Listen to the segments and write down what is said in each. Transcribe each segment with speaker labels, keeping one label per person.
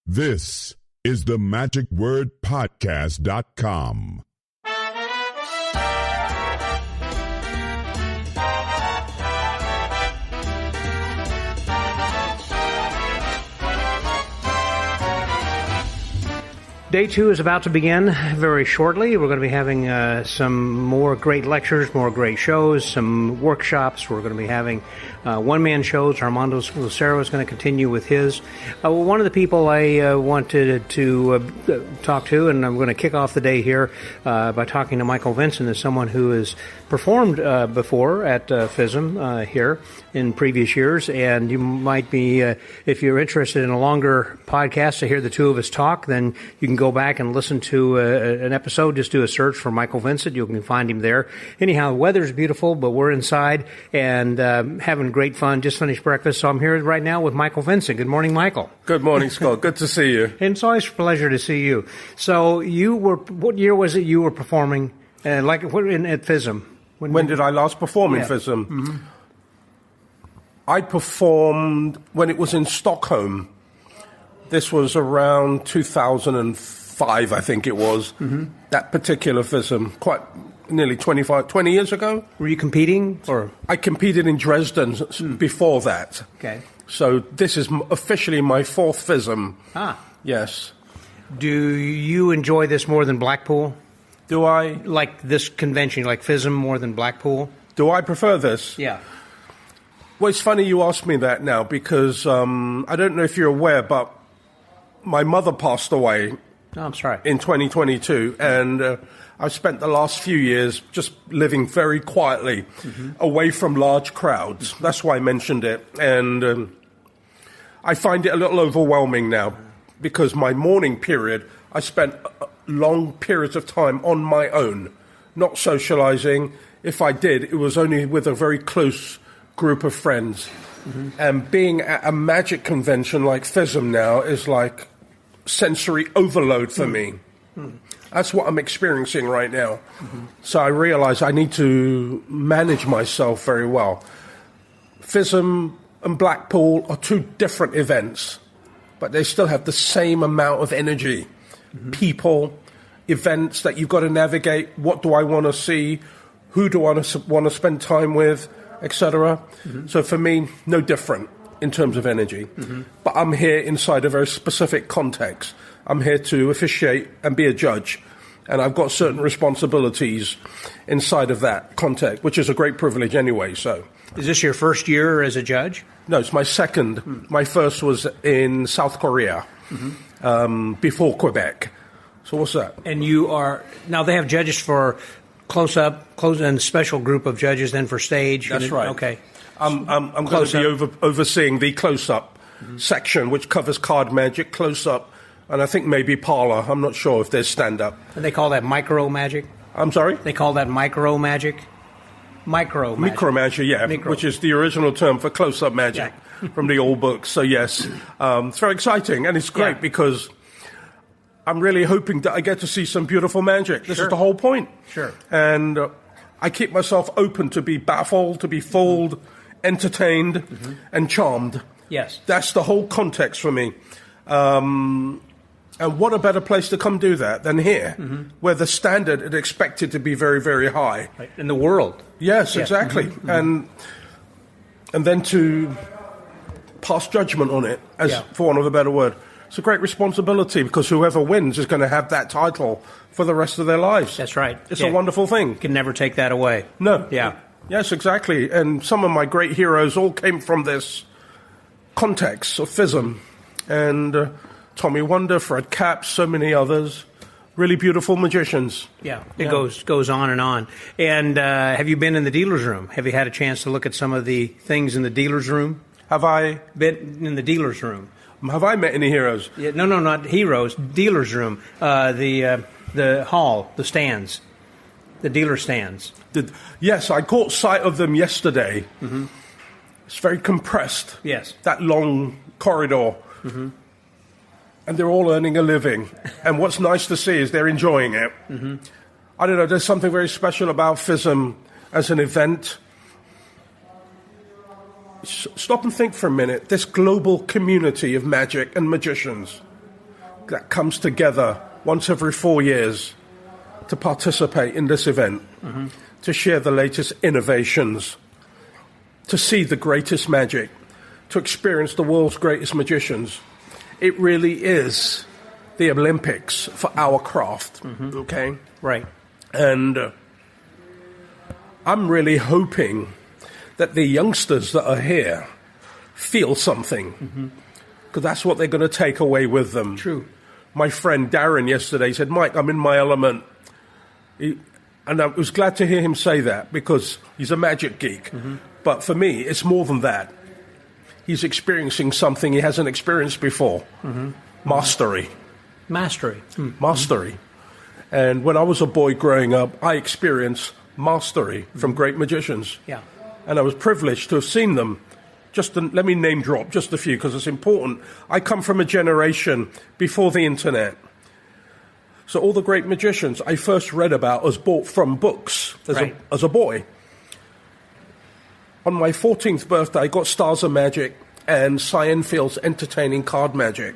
Speaker 1: This is the magicwordpodcast.com.
Speaker 2: Day 2 is about to begin very shortly. We're going to be having some more great lectures, more great shows, some workshops. We're going to be having one-man shows. Armando Lucero is going to continue with his. One of the people I wanted to talk to, and I'm going to kick off the day here by talking to Michael Vincent, is someone who has performed before at FISM here in previous years, and you might be, if you're interested in a longer podcast to hear the two of us talk, then you can go back and listen to an episode. Just do a search for Michael Vincent. You can find him there. Anyhow, the weather's beautiful, but we're inside and having great fun. Just finished breakfast, so I'm here right now with Michael Vincent. Good morning, Michael.
Speaker 3: Good morning, Scott. Good to see you.
Speaker 2: And it's always a pleasure to see you. So you were, what year was it you were performing at FISM?
Speaker 3: When did I last perform in FISM? Mm-hmm. I performed when it was in Stockholm. This was around 2005, I think it was, that particular FISM, quite nearly 20 years ago.
Speaker 2: Were you competing? Or
Speaker 3: I competed in Dresden before that.
Speaker 2: Okay.
Speaker 3: So this is officially my fourth FISM.
Speaker 2: Ah.
Speaker 3: Yes.
Speaker 2: Do you enjoy this more than Blackpool?
Speaker 3: Do I?
Speaker 2: Like this convention, like FISM more than Blackpool?
Speaker 3: Do I prefer this?
Speaker 2: Yeah.
Speaker 3: Well, it's funny you ask me that now because I don't know if you're aware, but my mother passed away
Speaker 2: I'm sorry.
Speaker 3: in 2022, and I've spent the last few years just living very quietly away from large crowds. That's why I mentioned it. And I find it a little overwhelming now because my mourning period, I spent long periods of time on my own, not socializing. If I did, it was only with a very close group of friends. And being at a magic convention like FISM now is like sensory overload for me. That's what I'm experiencing right now. So I realize I need to manage myself very well. FISM and Blackpool are two different events, but they still have the same amount of energy. People, events that you've got to navigate. What do I want to see? Who do I want to spend time with, etc. So for me, no different in terms of energy. But I'm here inside a very specific context. I'm here to officiate and be a judge. And I've got certain responsibilities inside of that context, which is a great privilege anyway. So,
Speaker 2: is this your first year as a judge?
Speaker 3: No, it's my second. My first was in South Korea, before Quebec. So what's that?
Speaker 2: And you are, now they have judges for close-up, and special group of judges then for stage.
Speaker 3: That's right.
Speaker 2: Okay.
Speaker 3: I'm going to be overseeing the close-up section, which covers card magic, close-up, and I think maybe parlor. I'm not sure if there's stand-up.
Speaker 2: And they call that micro magic?
Speaker 3: I'm sorry?
Speaker 2: They call that micro magic? Micro
Speaker 3: magic, yeah, which is the original term for close-up magic from the old books. So, yes, it's very exciting, and it's great because I'm really hoping that I get to see some beautiful magic. This is the whole point.
Speaker 2: Sure. And
Speaker 3: I keep myself open to be baffled, to be fooled, entertained, and charmed.
Speaker 2: Yes.
Speaker 3: That's the whole context for me. And what a better place to come do that than here, where the standard is expected to be very, very high.
Speaker 2: Right. In the world.
Speaker 3: Yes, exactly. And then to pass judgment on it, for want of a better word. It's a great responsibility because whoever wins is going to have that title for the rest of their lives.
Speaker 2: That's right.
Speaker 3: It's a wonderful thing.
Speaker 2: You can never take that away.
Speaker 3: No.
Speaker 2: Yeah.
Speaker 3: Yes, exactly. And some of my great heroes all came from this context of FISM. And Tommy Wonder, Fred Capps, so many others. Really beautiful magicians.
Speaker 2: Yeah, it goes on and on. And have you been in the dealer's room? Have you had a chance to look at some of the things in the dealer's room?
Speaker 3: Have I?
Speaker 2: Been in the dealer's room.
Speaker 3: Have I met any heroes?
Speaker 2: Yeah, no, not heroes. Dealer's room. The hall, the stands, the dealer stands.
Speaker 3: Yes, I caught sight of them yesterday. It's very compressed.
Speaker 2: Yes.
Speaker 3: That long corridor. And they're all earning a living. And what's nice to see is they're enjoying it. I don't know, there's something very special about FISM as an event. Stop and think for a minute. This global community of magic and magicians. that comes together once every 4 years to participate in this event, to share the latest innovations, to see the greatest magic, to experience the world's greatest magicians. It really is the Olympics for our craft, okay?
Speaker 2: Right.
Speaker 3: And I'm really hoping that the youngsters that are here feel something, because that's what they're going to take away with them.
Speaker 2: True.
Speaker 3: My friend Darren yesterday said, Mike, I'm in my element. And I was glad to hear him say that, because he's a magic geek. But for me, it's more than that. He's experiencing something he hasn't experienced before. Mastery.
Speaker 2: Mastery.
Speaker 3: Mastery. And when I was a boy growing up, I experienced mastery from great magicians.
Speaker 2: Yeah.
Speaker 3: And I was privileged to have seen them. Let me name drop just a few, because it's important. I come from a generation before the internet. So all the great magicians I first read about was bought from books as a boy. On my 14th birthday, I got Stars of Magic and Cy Enfield's Entertaining Card Magic.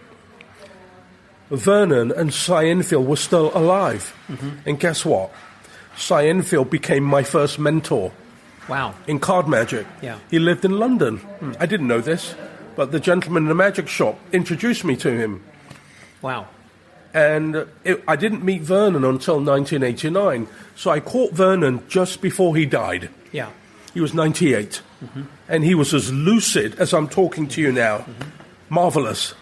Speaker 3: Vernon and Cy Enfield were still alive. And guess what? Cy Enfield became my first mentor.
Speaker 2: Wow.
Speaker 3: In card magic.
Speaker 2: Yeah.
Speaker 3: He lived in London. I didn't know this, but the gentleman in the magic shop introduced me to him.
Speaker 2: Wow.
Speaker 3: And I didn't meet Vernon until 1989. So I caught Vernon just before he died.
Speaker 2: Yeah.
Speaker 3: He was 98. And he was as lucid as I'm talking to you now. Marvelous.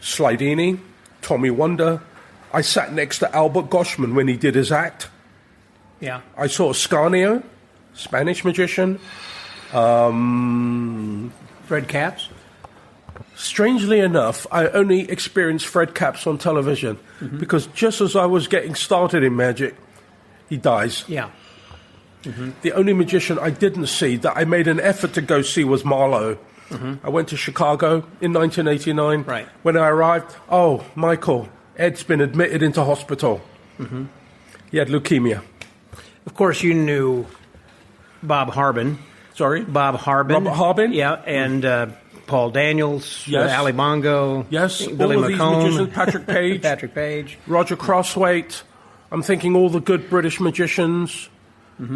Speaker 3: Slidini, Tommy Wonder. I sat next to Albert Goshman when he did his act.
Speaker 2: Yeah.
Speaker 3: I saw Ascanio, Spanish magician.
Speaker 2: Fred Capps?
Speaker 3: Strangely enough, I only experienced Fred Capps on television because just as I was getting started in magic, he dies.
Speaker 2: Yeah.
Speaker 3: The only magician I didn't see that I made an effort to go see was Marlowe. I went to Chicago in 1989.
Speaker 2: Right.
Speaker 3: When I arrived, oh, Michael, Ed's been admitted into hospital. He had leukemia.
Speaker 2: Of course, you knew Bob Harbin.
Speaker 3: Sorry?
Speaker 2: Bob Harbin.
Speaker 3: Robert Harbin?
Speaker 2: Yeah, and Paul Daniels,
Speaker 3: Yes.
Speaker 2: Ali Bongo.
Speaker 3: Yes,
Speaker 2: Billy
Speaker 3: all of these
Speaker 2: McComb.
Speaker 3: magicians, Patrick Page.
Speaker 2: Patrick Page.
Speaker 3: Roger Crosswaite. I'm thinking all the good British magicians.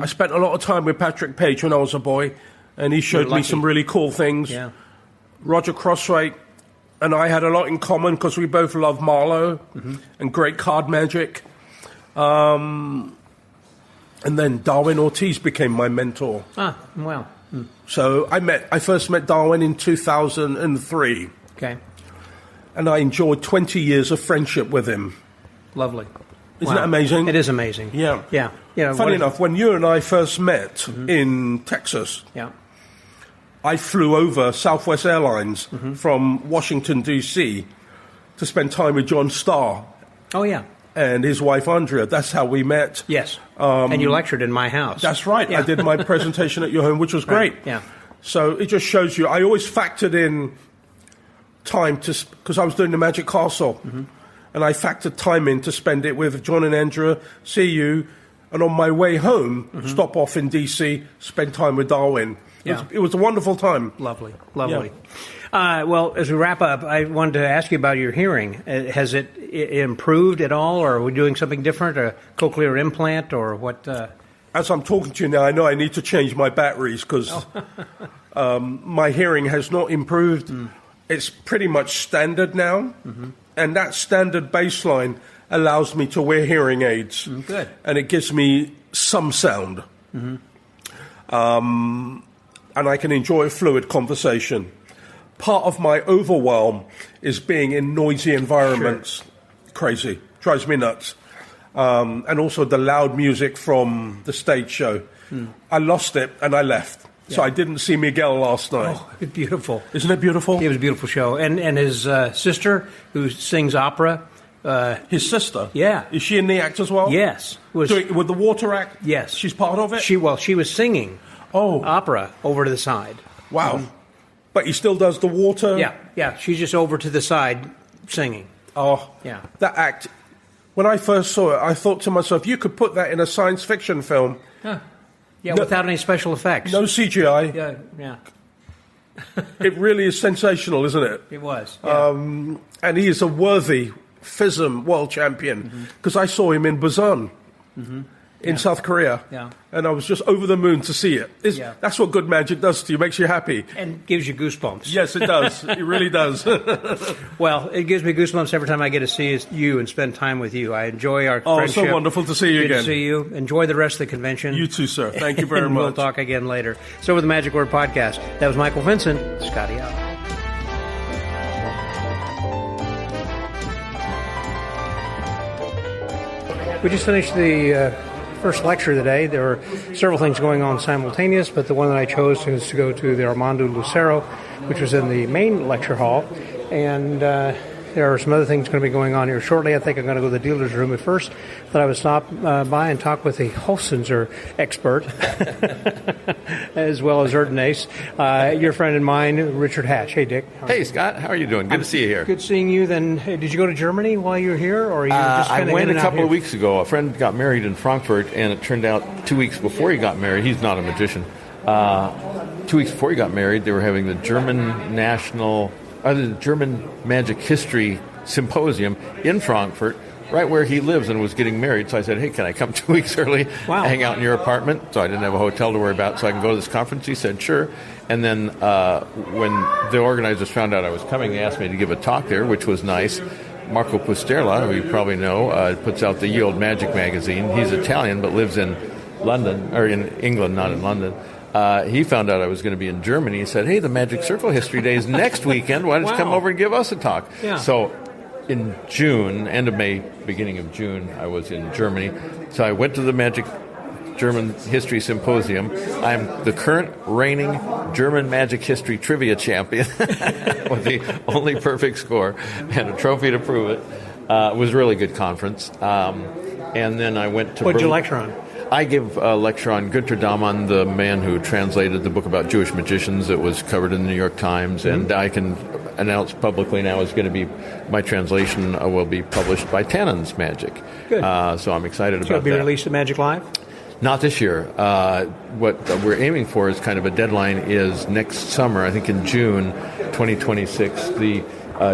Speaker 3: I spent a lot of time with Patrick Page when I was a boy, and he showed me some really cool things.
Speaker 2: Yeah.
Speaker 3: Roger Crosswaite and I had a lot in common because we both love Marlowe and great card magic. And then Darwin Ortiz became my mentor.
Speaker 2: Ah, wow.
Speaker 3: So I first met Darwin in 2003.
Speaker 2: Okay.
Speaker 3: And I enjoyed 20 years of friendship with him.
Speaker 2: Lovely.
Speaker 3: Isn't that amazing?
Speaker 2: It is amazing.
Speaker 3: Yeah.
Speaker 2: Yeah. You know,
Speaker 3: Funny enough, when you and I first met in Texas,
Speaker 2: Yeah.
Speaker 3: I flew over Southwest Airlines from Washington, D.C. to spend time with John Starr
Speaker 2: Oh, yeah.
Speaker 3: and his wife, Andrea. That's how we met.
Speaker 2: Yes. And you lectured in my house.
Speaker 3: That's right.
Speaker 2: Yeah.
Speaker 3: I did my presentation at your home, which was great.
Speaker 2: Yeah.
Speaker 3: So it just shows you. I always factored in time because I was doing the Magic Castle. And I factored time in to spend it with John and Andrea, see you, and on my way home, stop off in D.C., spend time with Darwin.
Speaker 2: Yeah.
Speaker 3: It was a wonderful time.
Speaker 2: Lovely. Lovely. Well, as we wrap up, I wanted to ask you about your hearing. Has it improved at all, or are we doing something different, a cochlear implant, or what?
Speaker 3: As I'm talking to you now, I know I need to change my batteries because my hearing has not improved. It's pretty much standard now, and that standard baseline allows me to wear hearing aids.
Speaker 2: Good.
Speaker 3: And it gives me some sound. And I can enjoy a fluid conversation. Part of my overwhelm is being in noisy environments. Sure. Crazy. Drives me nuts. And also the loud music from the stage show. I lost it and I left. Yeah. So I didn't see Miguel last night.
Speaker 2: Oh, it's beautiful.
Speaker 3: Isn't it beautiful?
Speaker 2: It was a beautiful show. And his sister, who sings opera.
Speaker 3: His sister?
Speaker 2: Yeah.
Speaker 3: Is she in the act as well?
Speaker 2: Yes.
Speaker 3: With the water act?
Speaker 2: Yes.
Speaker 3: She's part of it?
Speaker 2: She was singing opera over to the side.
Speaker 3: Wow. But he still does the water?
Speaker 2: Yeah. She's just over to the side singing.
Speaker 3: Oh,
Speaker 2: yeah.
Speaker 3: That act, when I first saw it, I thought to myself, you could put that in a science fiction film.
Speaker 2: Huh. Yeah, without any special effects.
Speaker 3: No CGI.
Speaker 2: Yeah.
Speaker 3: It really is sensational, isn't it?
Speaker 2: It was. Yeah.
Speaker 3: And he is a worthy FISM world champion, because I saw him in Busan. In South Korea, and I was just over the moon to see it. That's what good magic does to you, makes you happy.
Speaker 2: And gives you goosebumps.
Speaker 3: Yes, it does. It really does.
Speaker 2: Well, it gives me goosebumps every time I get to see you and spend time with you. I enjoy our friendship.
Speaker 3: Oh, so wonderful to see you again.
Speaker 2: Good to see you. Enjoy the rest of the convention.
Speaker 3: You too, sir. Thank you very
Speaker 2: and
Speaker 3: much.
Speaker 2: We'll talk again later. So with the Magic Word Podcast, that was Michael Vincent, Scotty out. We just finished the first lecture of the day. There were several things going on simultaneous, but the one that I chose was to go to the Armando Lucero, which was in the main lecture hall. And there are some other things going to be going on here shortly. I think I'm going to go to the dealer's room at first, but I would stop by and talk with the Holzenser expert, as well as Erdenace, your friend and mine, Richard Hatch. Hey, Dick.
Speaker 4: Hey, Scott. How are you doing? Good to see you here.
Speaker 2: Good seeing you. Then, did you go to Germany while you were here, or are you just kind of
Speaker 4: I went
Speaker 2: in and
Speaker 4: a
Speaker 2: out
Speaker 4: couple
Speaker 2: here?
Speaker 4: of weeks ago. A friend got married in Frankfurt, and it turned out 2 weeks before he got married, he's not a magician. 2 weeks before he got married, they were having the German German Magic History Symposium in Frankfurt, right where he lives, and was getting married. So I said, hey, can I come 2 weeks early, hang out in your apartment? So I didn't have a hotel to worry about, so I can go to this conference. He said, sure. And then when the organizers found out I was coming, they asked me to give a talk there, which was nice. Marco Pusterla, who you probably know, puts out the Ye Olde Magic magazine. He's Italian, but lives in London, or in England, not in London. He found out I was going to be in Germany. He said, hey, the Magic Circle History Day is next weekend. Why don't you come over and give us a talk?
Speaker 2: Yeah.
Speaker 4: So in June, end of May, beginning of June, I was in Germany. So I went to the Magic German History Symposium. I'm the current reigning German Magic History Trivia Champion with the only perfect score and a trophy to prove it. It was a really good conference. And then I went to
Speaker 2: What did you lecture on?
Speaker 4: I give a lecture on Günter Daman, the man who translated the book about Jewish magicians that was covered in the New York Times, and I can announce publicly now is going to be, my translation will be published by Tannen's Magic.
Speaker 2: Good.
Speaker 4: So I'm excited about that.
Speaker 2: It'll be released at Magic Live?
Speaker 4: Not this year. What we're aiming for is kind of a deadline is next summer, I think in June 2026, the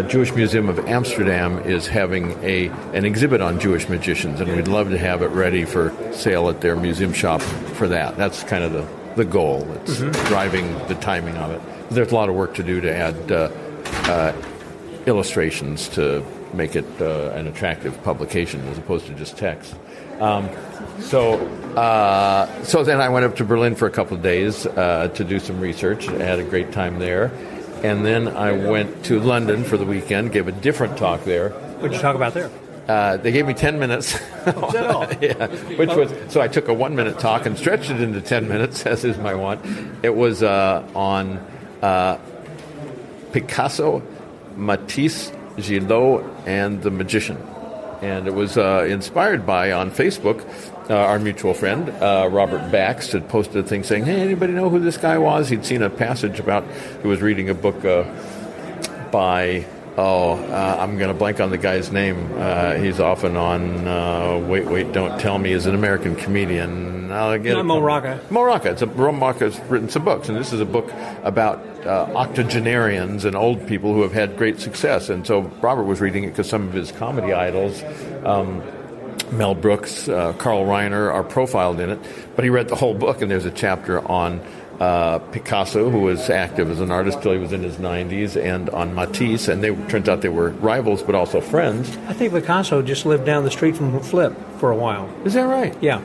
Speaker 4: Jewish Museum of Amsterdam is having an exhibit on Jewish magicians, and we'd love to have it ready for sale at their museum shop for that. That's kind of the goal. It's driving the timing of it. There's a lot of work to do to add illustrations to make it an attractive publication as opposed to just text. So then I went up to Berlin for a couple of days to do some research. I had a great time there. And then I went to London for the weekend, gave a different talk there.
Speaker 2: What did you talk about there?
Speaker 4: They gave me 10 minutes.
Speaker 2: Is that all?
Speaker 4: Yeah, so I took a 1 minute talk and stretched it into 10 minutes, as is my want. It was on Picasso, Matisse, Gillot, and the Magician. And it was inspired by, on Facebook, our mutual friend, Robert Bax, had posted a thing saying, hey, anybody know who this guy was? He'd seen a passage about, he was reading a book by, I'm going to blank on the guy's name. He's often on, Wait, Don't Tell Me, is an American comedian. I'll get it.
Speaker 2: Mo Rocca.
Speaker 4: Mo Rocca. Mo Rocca's written some books, and this is a book about octogenarians and old people who have had great success. And so Robert was reading it because some of his comedy idols, Mel Brooks, Carl Reiner, are profiled in it. But he read the whole book, and there's a chapter on Picasso, who was active as an artist till he was in his 90s, and on Matisse, and turns out they were rivals but also friends.
Speaker 2: I think Picasso just lived down the street from Flip for a while.
Speaker 4: Is that right?
Speaker 2: Yeah.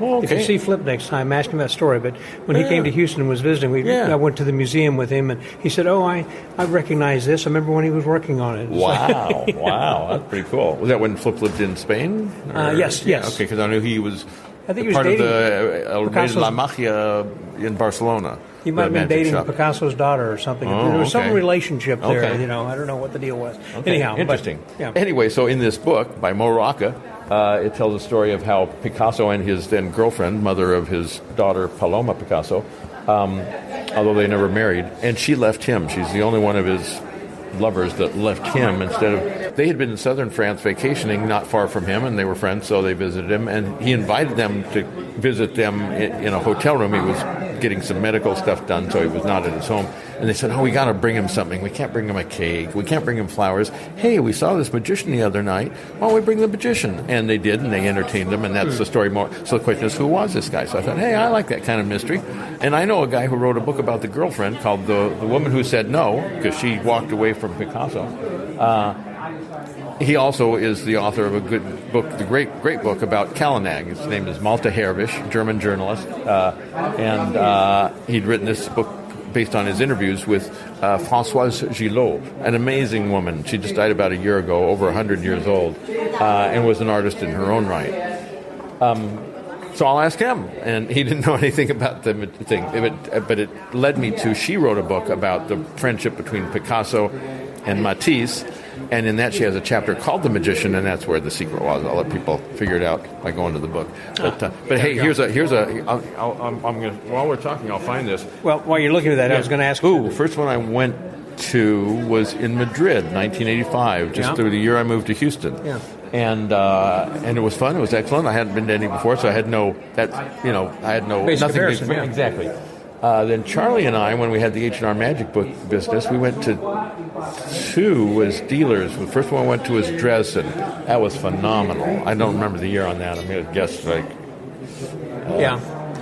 Speaker 4: Well, okay.
Speaker 2: If you see Flip next time, ask him that story. But when he came to Houston and was visiting, I went to the museum with him, and he said, I recognize this. I remember when he was working on it.
Speaker 4: Wow, wow, that's pretty cool. Was that when Flip lived in Spain?
Speaker 2: Yes.
Speaker 4: Okay, because I knew he was
Speaker 2: part of
Speaker 4: the El Rey de la Magia in Barcelona.
Speaker 2: He might have been dating Picasso's daughter or something. There was some relationship there.
Speaker 4: Okay.
Speaker 2: I don't know what the deal was.
Speaker 4: Okay.
Speaker 2: Anyhow.
Speaker 4: Interesting. Anyway, so in this book by Mo Rocca, it tells a story of how Picasso and his then girlfriend, mother of his daughter Paloma Picasso, although they never married, and she left him. She's the only one of his lovers that left him instead of... They had been in southern France vacationing not far from him, and they were friends, so they visited him, and he invited them to visit them in a hotel room he was getting some medical stuff done, so he was not at his home. And they said, we got to bring him something. We can't bring him a cake. We can't bring him flowers. Hey, we saw this magician the other night. Why don't we bring the magician? And they did, and they entertained him, and that's the story more. So the question is, who was this guy? So I thought, hey, I like that kind of mystery. And I know a guy who wrote a book about the girlfriend called The Woman Who Said No, because she walked away from Picasso. He also is the author of a good book, the great book about Kallenegg. His name is Malte Herwisch, German journalist, and he'd written this book based on his interviews with Françoise Gillot, an amazing woman. She just died about a year ago, over 100 years old, and was an artist in her own right. So I'll ask him, and he didn't know anything about the thing, but it led me to, she wrote a book about the friendship between Picasso and Matisse, and in that she has a chapter called The Magician, and that's where the secret was. I'll let people figure it out by going to the book. But hey, I'm gonna, while we're talking, I'll find this.
Speaker 2: Well, while you're looking at that, I was going to ask.
Speaker 4: First one I went to was in Madrid, 1985, just through the year I moved to Houston. Yeah. And it was fun. It was excellent. I hadn't been to any before, so I had no
Speaker 2: Basic
Speaker 4: nothing.
Speaker 2: comparison, yeah.
Speaker 4: Exactly. Then Charlie and I, when we had the H&R Magic book business, we went to two as dealers. The first one I went to was Dresden. That was phenomenal. I don't remember the year on that. I'm going to guess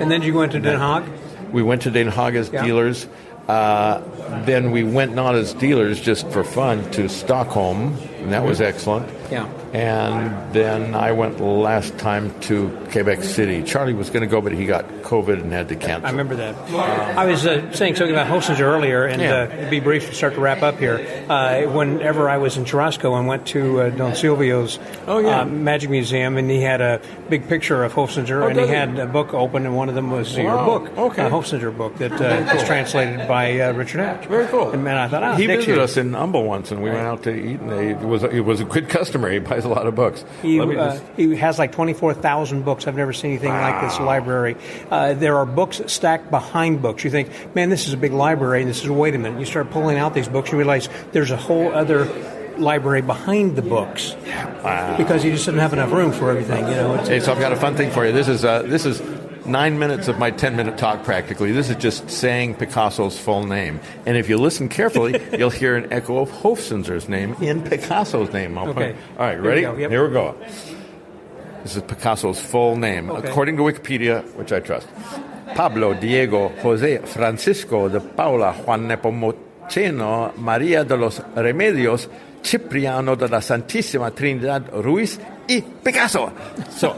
Speaker 2: And then you went to Den Haag?
Speaker 4: We went to Den Haag as dealers. Then we went not as dealers, just for fun, to Stockholm, and that was excellent.
Speaker 2: Yeah.
Speaker 4: And then I went last time to Quebec City. Charlie was going to go, but he got COVID and had to cancel.
Speaker 2: I remember that. I was saying something about Hostinger earlier, and to be brief to start to wrap up here. Whenever I was in Churrasco and went to Don Silvio's Magic Museum, and he had a big picture of Hostinger, and he had a book open, and one of them was your book, a Hostinger book that was translated by Richard Hatch.
Speaker 4: Very cool.
Speaker 2: And man, I thought,
Speaker 4: he visited us in Humble once, and we went out to eat, and he was a good customer. He buys a lot of books.
Speaker 2: He has like 24,000 books. I've never seen anything like this library. There are books stacked behind books. You think, man, this is a big library. And this is, wait a minute. You start pulling out these books, you realize there's a whole other library behind the books because you just didn't have enough room for everything.
Speaker 4: Hey, so I've got a fun thing for you. This is 9 minutes of my 10-minute talk, practically. This is just saying Picasso's full name. And if you listen carefully, you'll hear an echo of Hofzinser's name in Picasso's name.
Speaker 2: Okay.
Speaker 4: All right, ready?
Speaker 2: Yep.
Speaker 4: Here we go. This is Picasso's full name, according to Wikipedia, which I trust. Pablo Diego José Francisco de Paula Juan Nepomuceno María de los Remedios Cipriano de la Santísima Trinidad Ruiz y Picasso. So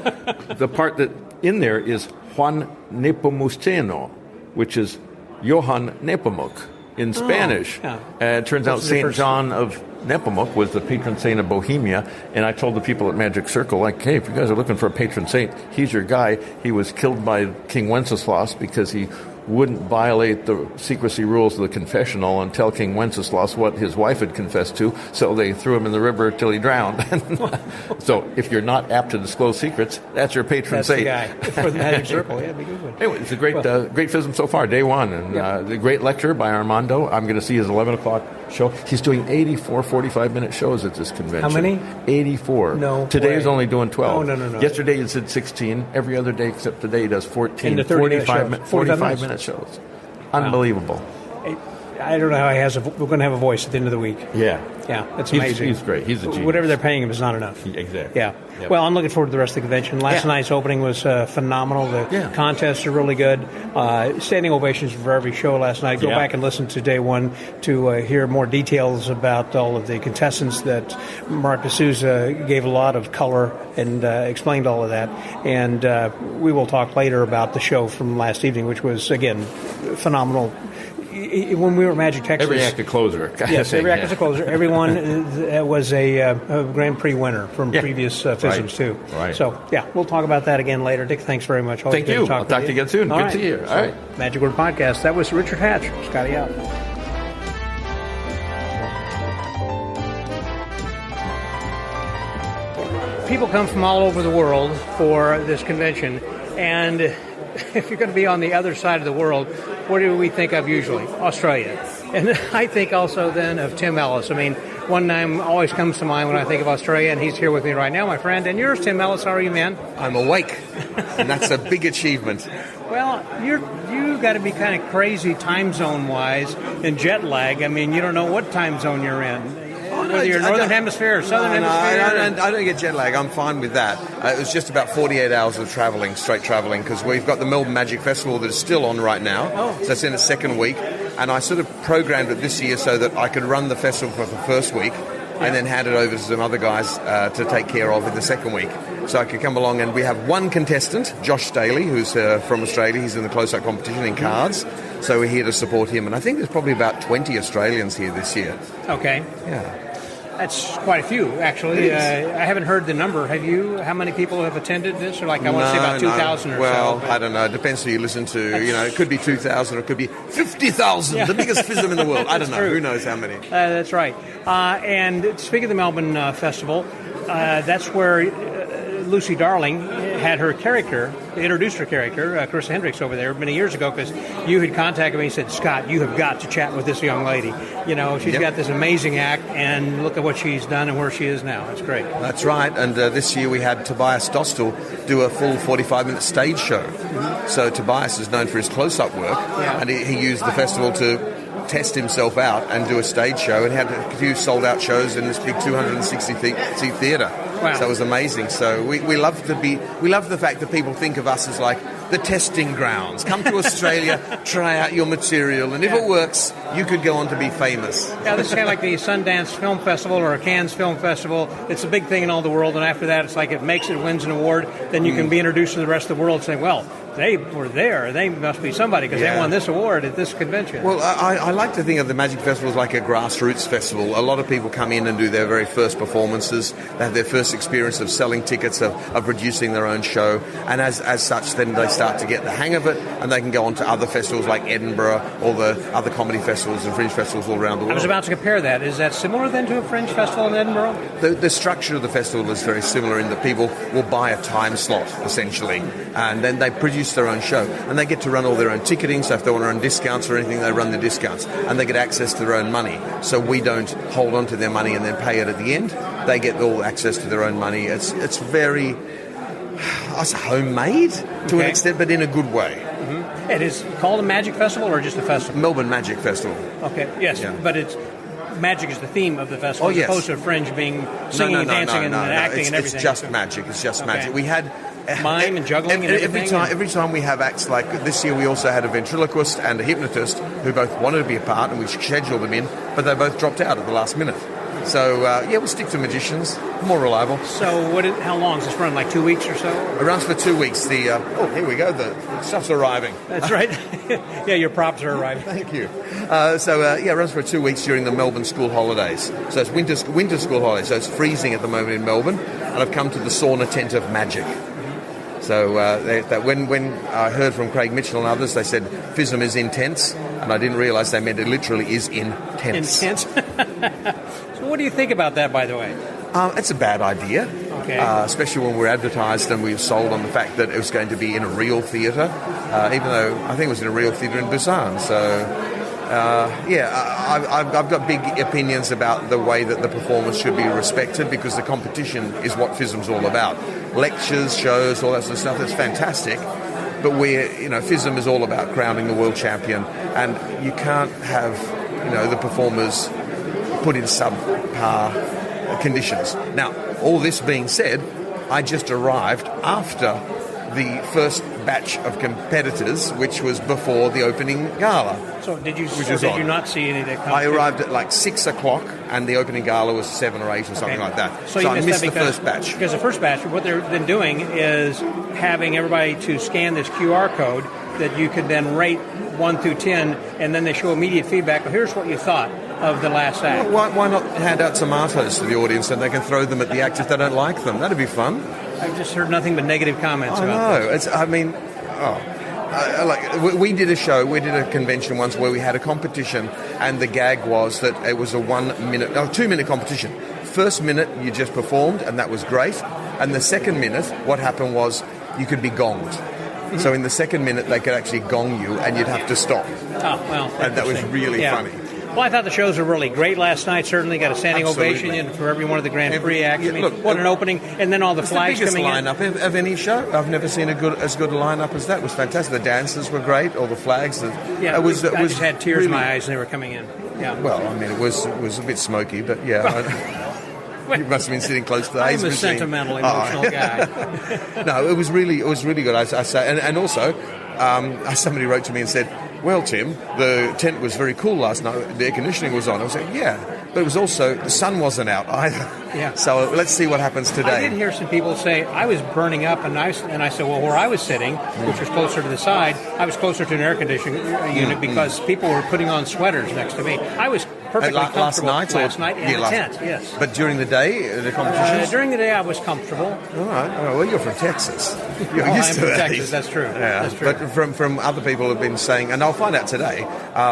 Speaker 4: the part that in there is Juan Nepomuceno, which is Johann Nepomuk in Spanish. It turns out St. John of Nepomuk was the patron saint of Bohemia, and I told the people at Magic Circle, like, hey, if you guys are looking for a patron saint, he's your guy. He was killed by King Wenceslas because he wouldn't violate the secrecy rules of the confessional and tell King Wenceslas what his wife had confessed to, so they threw him in the river till he drowned. So if you're not apt to disclose secrets, that's your patron saint.
Speaker 2: That's the guy for the Magic Circle. Yeah, be good one.
Speaker 4: Anyway, it's a great FISM so far, day one. And the great lecture by Armando. I'm going to see his 11 o'clock show. He's doing 84 45-minute shows at this convention.
Speaker 2: How many?
Speaker 4: 84.
Speaker 2: No
Speaker 4: Today
Speaker 2: way.
Speaker 4: is only doing 12.
Speaker 2: No.
Speaker 4: Yesterday he did 16. Every other day except today he does 14.
Speaker 2: 45
Speaker 4: minute shows. Unbelievable.
Speaker 2: I don't know how he has we're going to have a voice at the end of the week.
Speaker 4: Yeah,
Speaker 2: that's amazing.
Speaker 4: He's great. He's a genius.
Speaker 2: Whatever they're paying him is not enough.
Speaker 4: Exactly.
Speaker 2: Yeah.
Speaker 4: Yep.
Speaker 2: Well, I'm looking forward to the rest of the convention. Last night's opening was phenomenal. The contests are really good. Standing ovations for every show last night. Go back and listen to day one to hear more details about all of the contestants that Marc DeSouza gave a lot of color and explained all of that. And we will talk later about the show from last evening, which was, again, phenomenal. When we were at Magic Texas...
Speaker 4: Every act a closer.
Speaker 2: Yes, every act is a closer. Everyone was a Grand Prix winner from previous FISMs, too.
Speaker 4: Right.
Speaker 2: So, we'll talk about that again later. Dick, thanks very much.
Speaker 4: Thank you. I'll talk to you again soon. Good to see you. All right.
Speaker 2: Magic Word Podcast. That was Richard Hatch. Scotty out. People come from all over the world for this convention, and if you're going to be on the other side of the world, what do we think of usually? Australia. And I think also then of Tim Ellis. I mean, one name always comes to mind when I think of Australia, and he's here with me right now, my friend. And yours, Tim Ellis. How are you, man?
Speaker 5: I'm awake, and that's a big achievement.
Speaker 2: Well, you you've got to be kind of crazy time zone-wise and jet lag. I mean, you don't know what time zone you're in. Whether you're Northern Hemisphere or Southern Hemisphere.
Speaker 5: I don't get jet lag. I'm fine with that. It was just about 48 hours of straight travelling, because we've got the Melbourne Magic Festival that is still on right now.
Speaker 2: Oh.
Speaker 5: So it's in its second week. And I sort of programmed it this year so that I could run the festival for the first week and then hand it over to some other guys to take care of in the second week. So I could come along, and we have one contestant, Josh Daly, who's from Australia. He's in the close-up competition in cards. So we're here to support him. And I think there's probably about 20 Australians here this year.
Speaker 2: Okay.
Speaker 5: Yeah.
Speaker 2: That's quite a few, actually. I haven't heard the number. Have you? How many people have attended this? Or I want to say about 2,000 or so.
Speaker 5: Well, I don't know. It depends who you listen to. It could be 2,000 or it could be 50,000, the biggest FISM in the world. I don't know.
Speaker 2: True.
Speaker 5: Who knows how many?
Speaker 2: That's right. And speaking of the Melbourne Festival, that's where Lucy Darling had her character, introduced her character, Carissa Hendricks, over there many years ago, because you had contacted me and said, Scott, you have got to chat with this young lady. She's got this amazing act, and look at what she's done and where she is now. It's great.
Speaker 5: That's right. And this year we had Tobias Dostal do a full 45-minute stage show. Mm-hmm. So Tobias is known for his close-up work, and he used the festival to test himself out and do a stage show, and had a few sold-out shows in this big 260-seat theatre.
Speaker 2: Wow.
Speaker 5: So it was amazing. So we love the fact that people think of us as like the testing grounds. Come to Australia, try out your material, and if it works, you could go on to be famous.
Speaker 2: Yeah, this is kind of like the Sundance Film Festival or a Cannes Film Festival. It's a big thing in all the world, and after that, it's like it makes it, wins an award, then you can be introduced to the rest of the world saying, well, they were there. They must be somebody because they won this award at this convention.
Speaker 5: Well, I like to think of the Magic Festival as like a grassroots festival. A lot of people come in and do their very first performances. They have their first experience of selling tickets, of producing their own show. And as such, then they start to get the hang of it, and they can go on to other festivals like Edinburgh or the other comedy festivals and fringe festivals all around the world.
Speaker 2: I was about to compare that. Is that similar then to a fringe festival in Edinburgh?
Speaker 5: The structure of the festival is very similar in that people will buy a time slot, essentially, and then they produce their own show, and they get to run all their own ticketing. So if they want to run discounts or anything, they run the discounts, and they get access to their own money. So we don't hold on to their money and then pay it at the end. They get all access to their own money. It's very, I say, homemade to an extent, but in a good way.
Speaker 2: Mm-hmm. It is called a Magic Festival or just a festival?
Speaker 5: Melbourne Magic Festival.
Speaker 2: Okay, yes, but it's magic is the theme of the festival, as opposed to fringe being singing and dancing and acting and everything.
Speaker 5: It's just magic. It's just magic. We had
Speaker 2: mime and juggling and everything.
Speaker 5: Every time we have acts like this year, we also had a ventriloquist and a hypnotist who both wanted to be a part, and we scheduled them in, but they both dropped out at the last minute. So, we'll stick to magicians, more reliable.
Speaker 2: So, how long does this run, like 2 weeks or so?
Speaker 5: It runs for 2 weeks. Here we go, the stuff's arriving.
Speaker 2: That's right. Yeah, your props are arriving.
Speaker 5: Thank you. It runs for 2 weeks during the Melbourne school holidays. So it's winter school holidays, so it's freezing at the moment in Melbourne, and I've come to the sauna tent of magic. So when I heard from Craig Mitchell and others, they said FISM is intense, and I didn't realise they meant it literally is intense.
Speaker 2: Intense? So what do you think about that, by the way?
Speaker 5: It's a bad idea, especially when we're advertised and we're sold on the fact that it was going to be in a real theatre, even though I think it was in a real theatre in Busan. So, I've got big opinions about the way that the performance should be respected, because the competition is what FISM's all about. Lectures, shows, all that sort of stuff, that's fantastic. But FISM is all about crowning the world champion, and you can't have, the performers put in subpar conditions. Now, all this being said, I just arrived after the first batch of competitors, which was before the opening gala.
Speaker 2: So did you not see any of that?
Speaker 5: I arrived at like 6 o'clock, and the opening gala was 7 or 8 or something like that. So I missed the first batch.
Speaker 2: Because the first batch, what they've been doing is having everybody to scan this QR code that you could then rate 1 through 10, and then they show immediate feedback. Well, here's what you thought of the last act.
Speaker 5: Well, why not hand out tomatoes to the audience and they can throw them at the acts if they don't like them? That'd be fun.
Speaker 2: I've just heard nothing but negative comments
Speaker 5: about this. We did a show, we did a convention once where we had a competition, and the gag was that it was a 2-minute competition. First minute, you just performed, and that was great. And the second minute, what happened was you could be gonged. Mm-hmm. So in the second minute, they could actually gong you, and you'd have to stop.
Speaker 2: Oh, well.
Speaker 5: And that was really funny.
Speaker 2: Well, I thought the shows were really great last night. Certainly got a standing
Speaker 5: Absolutely.
Speaker 2: ovation for every one of the Grand Prix acts.
Speaker 5: Yeah,
Speaker 2: I mean,
Speaker 5: look,
Speaker 2: what an opening. And then all the flags
Speaker 5: biggest
Speaker 2: coming in.
Speaker 5: lineup of any show. I've never seen as good a lineup as that. It was fantastic. The dancers were great. All the flags.
Speaker 2: Yeah, I just had tears in my eyes when they were coming in. Yeah.
Speaker 5: Well, I mean, it was a bit smoky, but yeah. You must have been sitting close to the haze
Speaker 2: I'm a
Speaker 5: machine.
Speaker 2: sentimental, emotional guy.
Speaker 5: No, it was really good. I say, and also, somebody wrote to me and said, "Well, Tim, the tent was very cool last night. The air conditioning was on." I was like, "Yeah, but it was also the sun wasn't out either."
Speaker 2: Yeah.
Speaker 5: So let's see what happens today.
Speaker 2: I did hear some people say I was burning up, and I said, well, where I was sitting, which was closer to the side, I was closer to an air conditioning unit because people were putting on sweaters next to me. I was perfectly comfortable last night in the tent. Yes.
Speaker 5: But during the day, the competitions.
Speaker 2: During the day, I was comfortable.
Speaker 5: All right. Well, you're from Texas. You're
Speaker 2: I'm
Speaker 5: used to
Speaker 2: from
Speaker 5: that.
Speaker 2: Texas. That's true.
Speaker 5: Yeah.
Speaker 2: That's true.
Speaker 5: But from other people have been saying, and I'll find out today.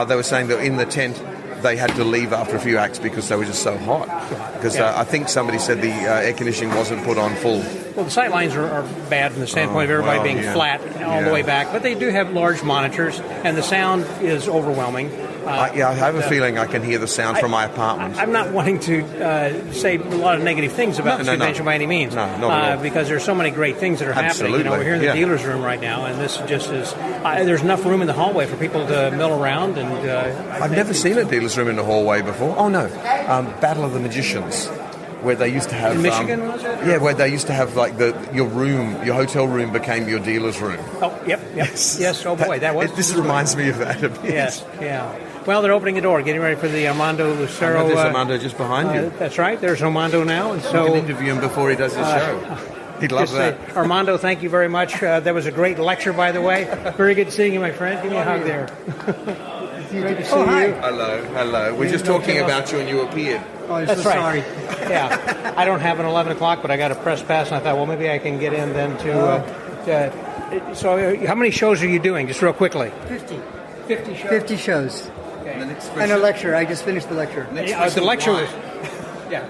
Speaker 5: They were saying that in the tent they had to leave after a few acts because they were just so hot. Because I think somebody said the air conditioning wasn't put on full.
Speaker 2: Well, the sight lines are bad from the standpoint of everybody being flat all the way back, but they do have large monitors, and the sound is overwhelming.
Speaker 5: I have a feeling I can hear the sound from my apartment.
Speaker 2: I'm not wanting to say a lot of negative things about this convention by any means,
Speaker 5: not at all.
Speaker 2: because there's so many great things that are
Speaker 5: Absolutely.
Speaker 2: happening. We're here in the dealer's room right now, and this just is. There's enough room in the hallway for people to mill around. And
Speaker 5: I've never seen a dealer's room in the hallway before. Oh no, Battle of the Magicians. Where they used to have
Speaker 2: in Michigan, was it?
Speaker 5: Yeah, where they used to have like your hotel room became your dealer's room.
Speaker 2: Oh, yep. Yes. Oh boy, that was.
Speaker 5: This reminds me of that a bit.
Speaker 2: Yes. Yeah. Well, they're opening the door, getting ready for the Armando Lucero.
Speaker 5: There's Armando just behind you.
Speaker 2: That's right. There's Armando now, and so
Speaker 5: you can interview him before he does his show. He'd love that.
Speaker 2: Armando, thank you very much. That was a great lecture, by the way. Very good seeing you, my friend. Give me a hug there. Great to see you.
Speaker 5: Hello. We're just talking about you, and you appeared.
Speaker 6: Oh,
Speaker 2: That's
Speaker 6: so
Speaker 2: right.
Speaker 6: Sorry.
Speaker 2: Yeah, I don't have an 11 o'clock, but I got a press pass, and I thought, well, maybe I can get in then to. So, how many shows are you doing? Just real quickly.
Speaker 6: 50.
Speaker 2: 50 shows.
Speaker 6: 50 shows.
Speaker 2: Okay.
Speaker 6: And a lecture. I just finished the lecture.
Speaker 2: The lecture was. Yeah.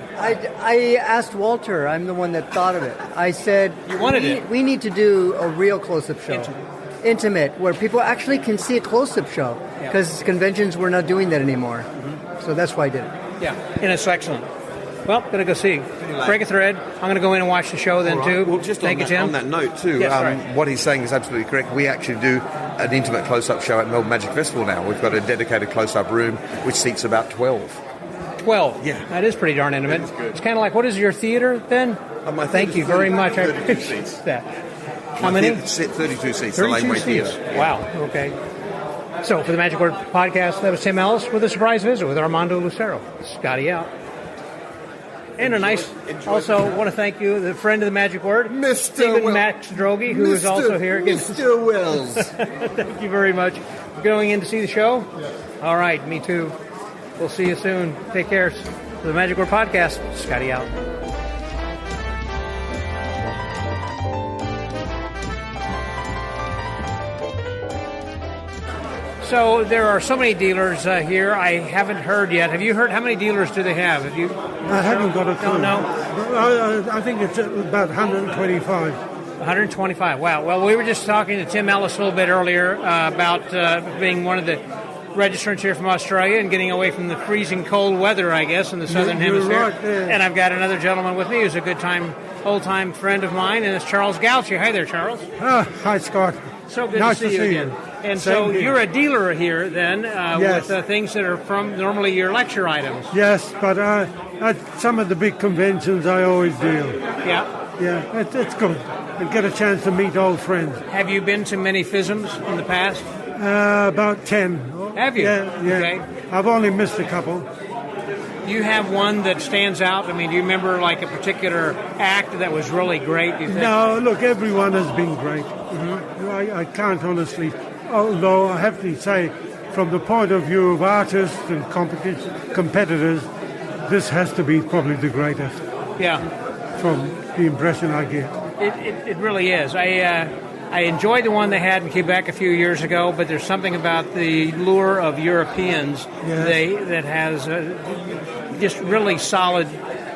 Speaker 6: I asked Walter. I'm the one that thought of it. I said,
Speaker 2: you wanted it.
Speaker 6: We need to do a real close-up show. Intimate, where people actually can see a close-up show. Because conventions, we're not doing that anymore. Mm-hmm. So that's why I did it.
Speaker 2: Yeah, and it's excellent. Well, going to go see. Break a thread. I'm going to go in and watch the show then, too.
Speaker 5: Well, just
Speaker 2: Thank you, Tim.
Speaker 5: on that note, too,
Speaker 2: Yes,
Speaker 5: what he's saying is absolutely correct. We actually do an intimate close-up show at Melbourne Magic Festival now. We've got a dedicated close-up room which seats about 12.
Speaker 2: 12.
Speaker 5: Yeah.
Speaker 2: That is pretty darn intimate. It's kind of like, what is your theater, then?
Speaker 5: Thank
Speaker 2: you very much.
Speaker 5: 32 seats.
Speaker 2: That. How many?
Speaker 5: 32 seats.
Speaker 2: 32 seats. Wow. Okay. So, for the Magic Word podcast, that was Tim Ellis with a surprise visit with Armando Lucero. Scotty out. And also want to thank you, the friend of the Magic Word, Stephen Max Drogi, who is also here.
Speaker 5: Mr. Wells.
Speaker 2: Thank you very much. Going in to see the show? Yes. All right, me too. We'll see you soon. Take care. For the Magic Word podcast, Scotty out. So there are so many dealers here. I haven't heard yet. Have you heard? How many dealers do they have? Have you?
Speaker 7: I haven't got a clue.
Speaker 2: No.
Speaker 7: I think it's about 125.
Speaker 2: 125. Wow. Well, we were just talking to Tim Ellis a little bit earlier about being one of the registrants here from Australia and getting away from the freezing cold weather, I guess, in the southern hemisphere.
Speaker 7: Right, yeah.
Speaker 2: And I've got another gentleman with me who's a good old-time friend of mine, and it's Charles Gauci. Hi there, Charles.
Speaker 7: Hi, Scott.
Speaker 2: So good
Speaker 7: nice
Speaker 2: to see you again. And so you're a dealer here then
Speaker 7: yes.
Speaker 2: with things that are from normally your lecture items.
Speaker 7: Yes, but at some of the big conventions I always deal.
Speaker 2: Yeah.
Speaker 7: Yeah, it's good. And get a chance to meet old friends.
Speaker 2: Have you been to many FISMs in the past?
Speaker 7: About 10.
Speaker 2: Have you?
Speaker 7: Yeah.
Speaker 2: Okay.
Speaker 7: I've only missed a couple.
Speaker 2: Do you have one that stands out? I mean, do you remember like a particular act that was really great? Do you think?
Speaker 7: No, look, everyone has been great. Mm-hmm. I can't honestly, although I have to say, from the point of view of artists and competitors, this has to be probably the greatest.
Speaker 2: Yeah.
Speaker 7: From the impression I get.
Speaker 2: It really is. I enjoyed the one they had in Quebec a few years ago, but there's something about the lure of Europeans that has just really solid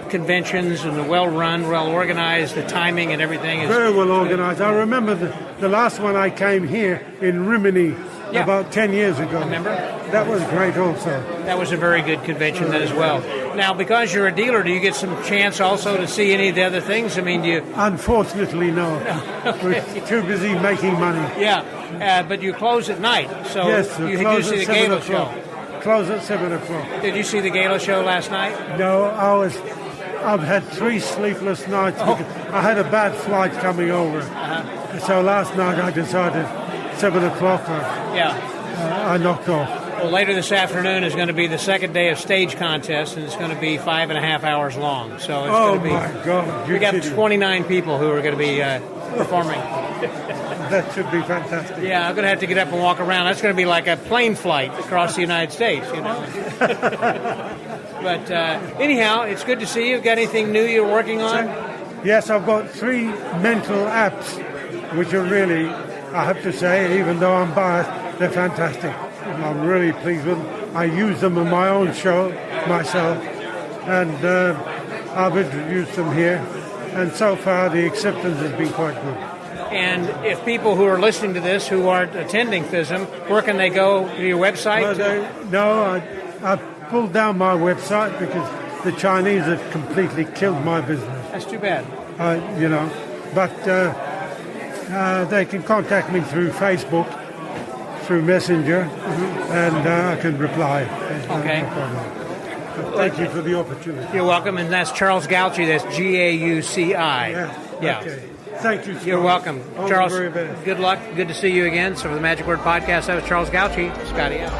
Speaker 2: conventions and well-run, well-organized. The timing and everything is
Speaker 7: very well organized. I remember the last one I came here in Rimini
Speaker 2: Yeah.
Speaker 7: about 10 years ago.
Speaker 2: Remember?
Speaker 7: That was great also.
Speaker 2: That was a very good convention then as well. Now, because you're a dealer, do you get some chance also to see any of the other things? I mean, do you...
Speaker 7: Unfortunately, no.
Speaker 2: Okay.
Speaker 7: We're too busy making money.
Speaker 2: Yeah, but you close at night, so
Speaker 7: Yes,
Speaker 2: you
Speaker 7: close
Speaker 2: do see
Speaker 7: at
Speaker 2: the
Speaker 7: 7
Speaker 2: gala
Speaker 7: o'clock.
Speaker 2: show.
Speaker 7: Close at 7 o'clock.
Speaker 2: Did you see the gala show last night?
Speaker 7: No, I've had 3 sleepless nights. Because I had a bad flight coming over. So last night I decided 7 o'clock I knocked off.
Speaker 2: Well, later this afternoon is going to be the second day of stage contest, and it's going to be 5.5 hours long. So it's going to be...
Speaker 7: my God.
Speaker 2: We got 29 people who are going to be performing.
Speaker 7: That should be fantastic.
Speaker 2: Yeah, I'm going to have to get up and walk around. That's going to be like a plane flight across the United States, you know. But anyhow, it's good to see you. Got anything new you're working on?
Speaker 7: Yes, I've got 3 mental apps, which are really, I have to say, even though I'm biased, they're fantastic. I'm really pleased with them. I use them on my own show myself, and I've introduced them here. And so far, the acceptance has been quite good.
Speaker 2: And if people who are listening to this who aren't attending FISM, where can they go to your website?
Speaker 7: Well, I pulled down my website because the Chinese have completely killed my business.
Speaker 2: That's too bad.
Speaker 7: But they can contact me through Facebook, through Messenger, and I can reply.
Speaker 2: Okay.
Speaker 7: No problem. Thank you for the opportunity.
Speaker 2: You're welcome, and that's Charles Gauci. That's Gauci. Yeah.
Speaker 7: Okay. Thank you.
Speaker 2: You're welcome.
Speaker 7: All
Speaker 2: Charles,
Speaker 7: the very best.
Speaker 2: good luck. Good to see you again. So for the Magic Word Podcast, that was Charles Gauci. Scotty out.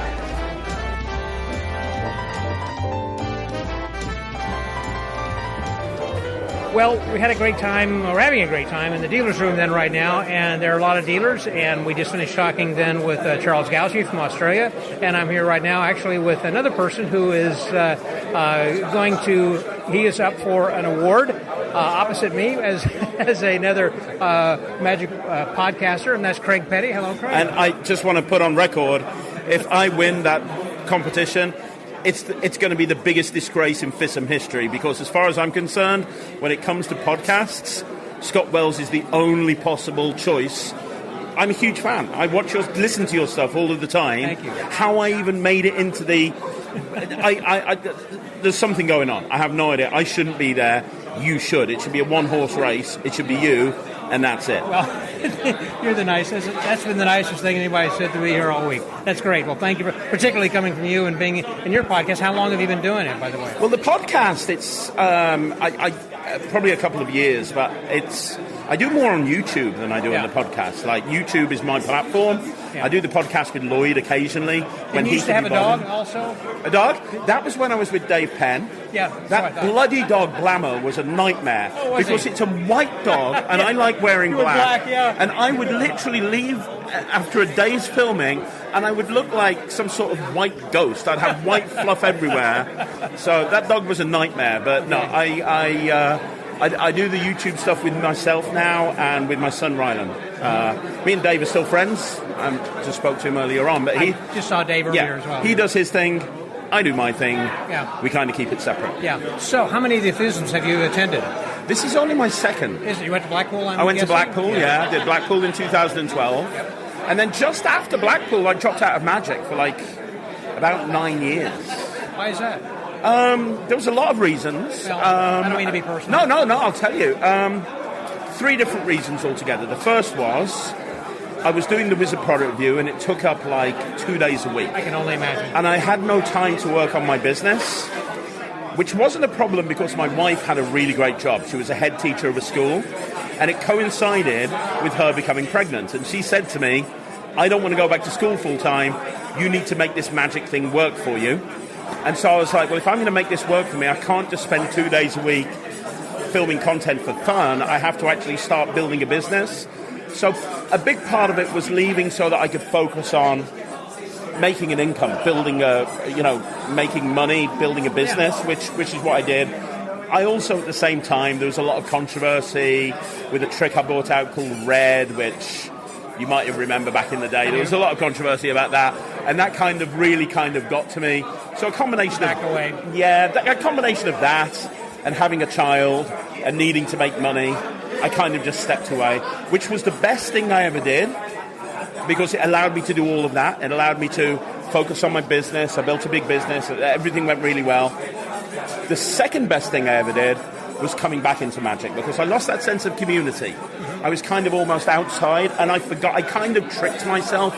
Speaker 2: Well, we had a great time, or having a great time, in the dealer's room then right now, and there are a lot of dealers, and we just finished talking then with Charles Gauci from Australia, and I'm here right now actually with another person who is he is up for an award opposite me as another Magic podcaster, and that's Craig Petty. Hello, Craig.
Speaker 8: And I just want to put on record, if I win that competition, it's going to be the biggest disgrace in FISM history, because as far as I'm concerned, when it comes to podcasts, Scott Wells is the only possible choice. I'm a huge fan. I listen to your stuff all of the time.
Speaker 2: Thank you.
Speaker 8: How I even made it into the... there's something going on. I have no idea. I shouldn't be there. You should. It should be a one-horse race. It should be you, and that's it.
Speaker 2: Well, you're the nicest. That's been the nicest thing anybody said to me here all week. That's great. Well, thank you, particularly coming from you and being in your podcast. How long have you been doing it, by the way?
Speaker 8: Well, the podcast, it's I probably a couple of years, but I do more on YouTube than I do on the podcast. Like, YouTube is my platform. Yeah. I do the podcast with Lloyd occasionally.
Speaker 2: And you used to have a dog also?
Speaker 8: A dog? That was when I was with Dave Penn.
Speaker 2: Yeah.
Speaker 8: That bloody dog, Blammo, was a nightmare. Because it's a white dog, and I like wearing black. And I would literally leave after a day's filming, and I would look like some sort of white ghost. I'd have white fluff everywhere. So that dog was a nightmare. But no, I do the YouTube stuff with myself now and with my son Ryland. Me and Dave are still friends. I just spoke to him earlier on, but
Speaker 2: I just saw Dave earlier as well.
Speaker 8: He does his thing, I do my thing.
Speaker 2: Yeah.
Speaker 8: We kind of keep it separate.
Speaker 2: Yeah. So, how many of the FISMs have you attended?
Speaker 8: This is only my second.
Speaker 2: Is it? You went to Blackpool?
Speaker 8: I went to Blackpool. Yeah, I did Blackpool in 2012, and then just after Blackpool, I dropped out of Magic for like about 9 years.
Speaker 2: Why is that?
Speaker 8: There was a lot of reasons.
Speaker 2: Well, I don't mean to be personal.
Speaker 8: No, I'll tell you. 3 different reasons altogether. The first was I was doing the Wizard product review, and it took up like 2 days a week.
Speaker 2: I can only imagine.
Speaker 8: And I had no time to work on my business, which wasn't a problem because my wife had a really great job. She was a head teacher of a school, and it coincided with her becoming pregnant. And she said to me, I don't want to go back to school full time. You need to make this Magic thing work for you. And so I was like, well, if I'm going to make this work for me, I can't just spend 2 days a week filming content for fun. I have to actually start building a business. So a big part of it was leaving so that I could focus on making an income, making money, building a business, which is what I did. I also, at the same time, there was a lot of controversy with a trick I brought out called Red, which you might remember back in the day. There was a lot of controversy about that, and that really got to me. So a combination
Speaker 2: of... away.
Speaker 8: Yeah, a combination of that and having a child and needing to make money, I kind of just stepped away, which was the best thing I ever did, because it allowed me to do all of that. It allowed me to focus on my business. I built a big business. Everything went really well. The second best thing I ever did was coming back into magic, because I lost that sense of community. I was kind of almost outside, and I kind of tricked myself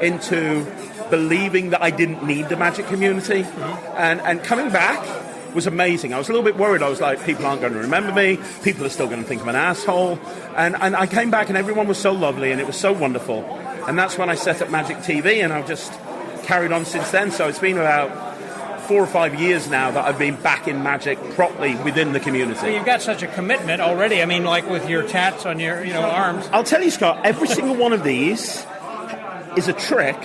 Speaker 8: into believing that I didn't need the magic community. And coming back was amazing. I was a little bit worried. I was like, people aren't going to remember me. People are still going to think I'm an asshole. And I came back, and everyone was so lovely, and it was so wonderful. And that's when I set up Magic TV, and I've just carried on since then. So it's been about 4 or 5 years now that I've been back in magic properly within the community.
Speaker 2: Well, you've got such a commitment already. I mean, like with your tats on your arms.
Speaker 8: I'll tell you, Scott, every single one of these is a trick,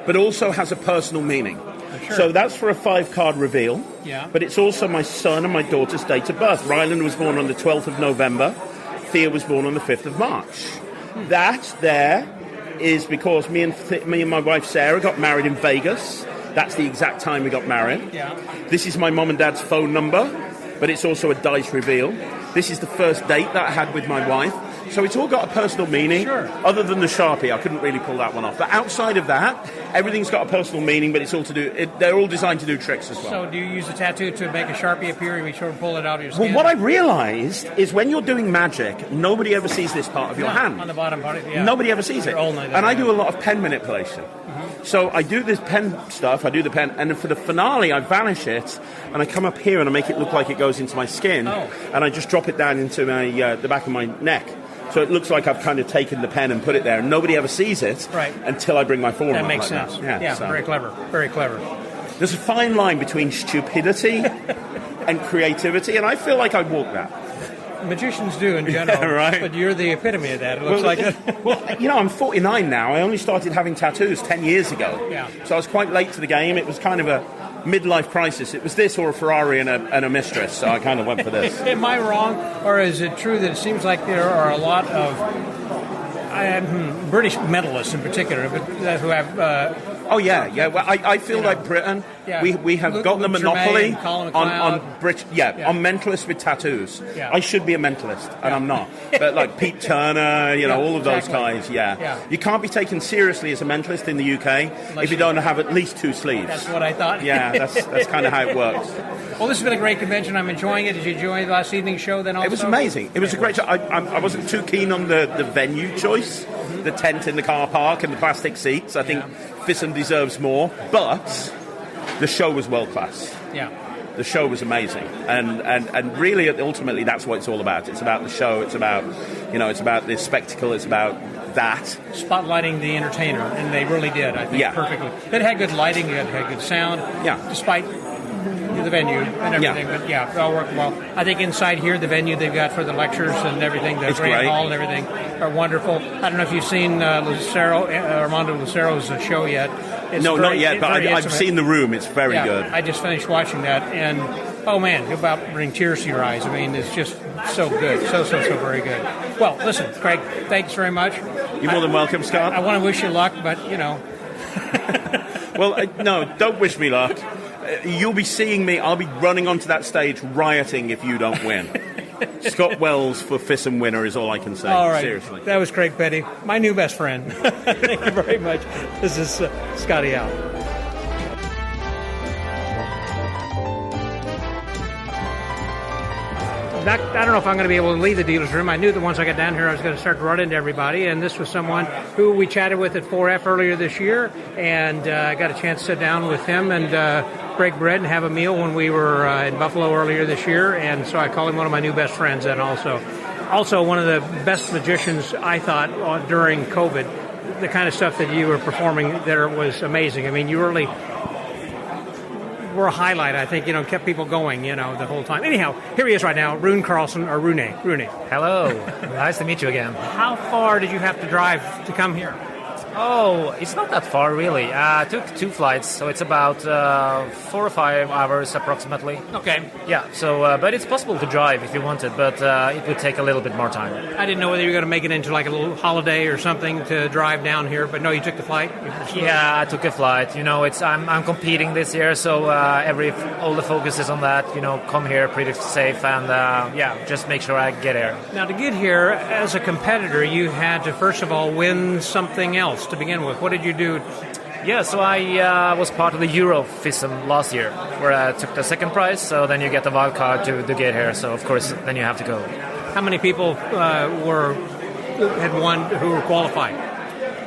Speaker 8: but also has a personal meaning. Sure. So that's for a 5-card reveal.
Speaker 2: Yeah.
Speaker 8: But it's also my son and my daughter's date of birth. Ryland was born on the 12th of November. Thea was born on the 5th of March. That there is because me and my wife Sarah got married in Vegas. That's the exact time we got married.
Speaker 2: Yeah.
Speaker 8: This is my mom and dad's phone number, but it's also a dice reveal. This is the first date that I had with my wife. So it's all got a personal meaning.
Speaker 2: Sure.
Speaker 8: Other than the Sharpie, I couldn't really pull that one off. But outside of that, everything's got a personal meaning, but it's all to do. They're all designed to do tricks as well.
Speaker 2: So do you use a tattoo to make a Sharpie appear, and we sort of pull it out of your skin?
Speaker 8: Well, what I realised is when you're doing magic, nobody ever sees this part of your hand.
Speaker 2: On the bottom part, yeah.
Speaker 8: Nobody ever sees it. And I do a lot of pen manipulation. So I do this pen stuff, I do the pen, and then for the finale, I vanish it, and I come up here and I make it look like it goes into my skin, and I just drop it down into my the back of my neck. So it looks like I've kind of taken the pen and put it there, and nobody ever sees it until I bring my forearm
Speaker 2: up. That makes
Speaker 8: like
Speaker 2: sense.
Speaker 8: That.
Speaker 2: Yeah,
Speaker 8: so.
Speaker 2: Very clever. Very clever.
Speaker 8: There's a fine line between stupidity and creativity, and I feel like I walk that.
Speaker 2: Magicians do in general,
Speaker 8: yeah, right.
Speaker 2: But you're the epitome of that. It looks like it.
Speaker 8: Well, I'm 49 now. I only started having tattoos 10 years ago.
Speaker 2: Yeah.
Speaker 8: So I was quite late to the game. It was kind of a midlife crisis. It was this or a Ferrari and a mistress, so I kind of went for this.
Speaker 2: Am I wrong, or is it true that it seems like there are a lot of British medalists in particular who have...
Speaker 8: Oh, yeah. Well, I feel like Britain, we have got the monopoly on mentalists with tattoos.
Speaker 2: Yeah.
Speaker 8: I should be a mentalist, and I'm not. But like Pete Turner, all of those guys, You can't be taken seriously as a mentalist in the UK if you don't have at least 2 sleeves.
Speaker 2: That's what I thought.
Speaker 8: Yeah, that's kind of how it works.
Speaker 2: Well, this has been a great convention. I'm enjoying it. Did you enjoy the last evening's show then also?
Speaker 8: It was amazing. It was a great show. I wasn't too keen on the venue choice, the tent in the car park and the plastic seats. I think FISM deserves more, but the show was world class.
Speaker 2: Yeah.
Speaker 8: The show was amazing, and really, ultimately, that's what it's all about. It's about the show. It's about, it's about this spectacle. It's about that
Speaker 2: spotlighting the entertainer, and they really did. I think perfectly. It had good lighting. It had good sound.
Speaker 8: Yeah.
Speaker 2: Despite the venue and everything, but it all worked well. I think inside here, the venue they've got for the lectures and everything, the grand hall and everything, are wonderful. I don't know if you've seen Armando Lucero's show yet.
Speaker 8: Not yet, but I've seen the room. It's very good.
Speaker 2: I just finished watching that, and oh man, you're about to bring tears to your eyes. I mean, it's just so good, so very good. Well, listen, Craig, thanks very much.
Speaker 8: You're more than welcome, Scott.
Speaker 2: I want to wish you luck, but
Speaker 8: Well, no, don't wish me luck. You'll be seeing me. I'll be running onto that stage rioting if you don't win. Scott Wells for FISM winner is all I can say.
Speaker 2: All right.
Speaker 8: Seriously.
Speaker 2: That was Craig Petty, my new best friend. Thank you very much. This is Scotty out. I don't know if I'm going to be able to leave the dealer's room. I knew that once I got down here I was going to start to run into everybody, and this was someone who we chatted with at 4F earlier this year, and I got a chance to sit down with him and break bread and have a meal when we were in Buffalo earlier this year, and so I call him one of my new best friends then also. Also one of the best magicians, I thought, during COVID. The kind of stuff that you were performing there was amazing. I mean, you really were a highlight, I think, kept people going, the whole time. Anyhow, here he is right now, Rune Carlsen, or Rune.
Speaker 9: Hello. Nice to meet you again.
Speaker 2: How far did you have to drive to come here?
Speaker 9: Oh, it's not that far, really. I took 2 flights, so it's about 4 or 5 hours approximately.
Speaker 2: Okay.
Speaker 9: Yeah, so, but it's possible to drive if you wanted, but it would take a little bit more time.
Speaker 2: I didn't know whether you were going to make it into like a little holiday or something to drive down here, but no, you took the flight?
Speaker 9: Yeah, I took a flight. I'm competing this year, so all the focus is on that. Come here pretty safe and, just make sure I get here.
Speaker 2: Now, to get here, as a competitor, you had to, first of all, win something else. chance to begin with. What did you do?
Speaker 9: Yeah, so I was part of the Euro FISM last year, where I took the second prize. So then you get the wild card to get here. So of course, then you have to go.
Speaker 2: How many people had won who were qualified?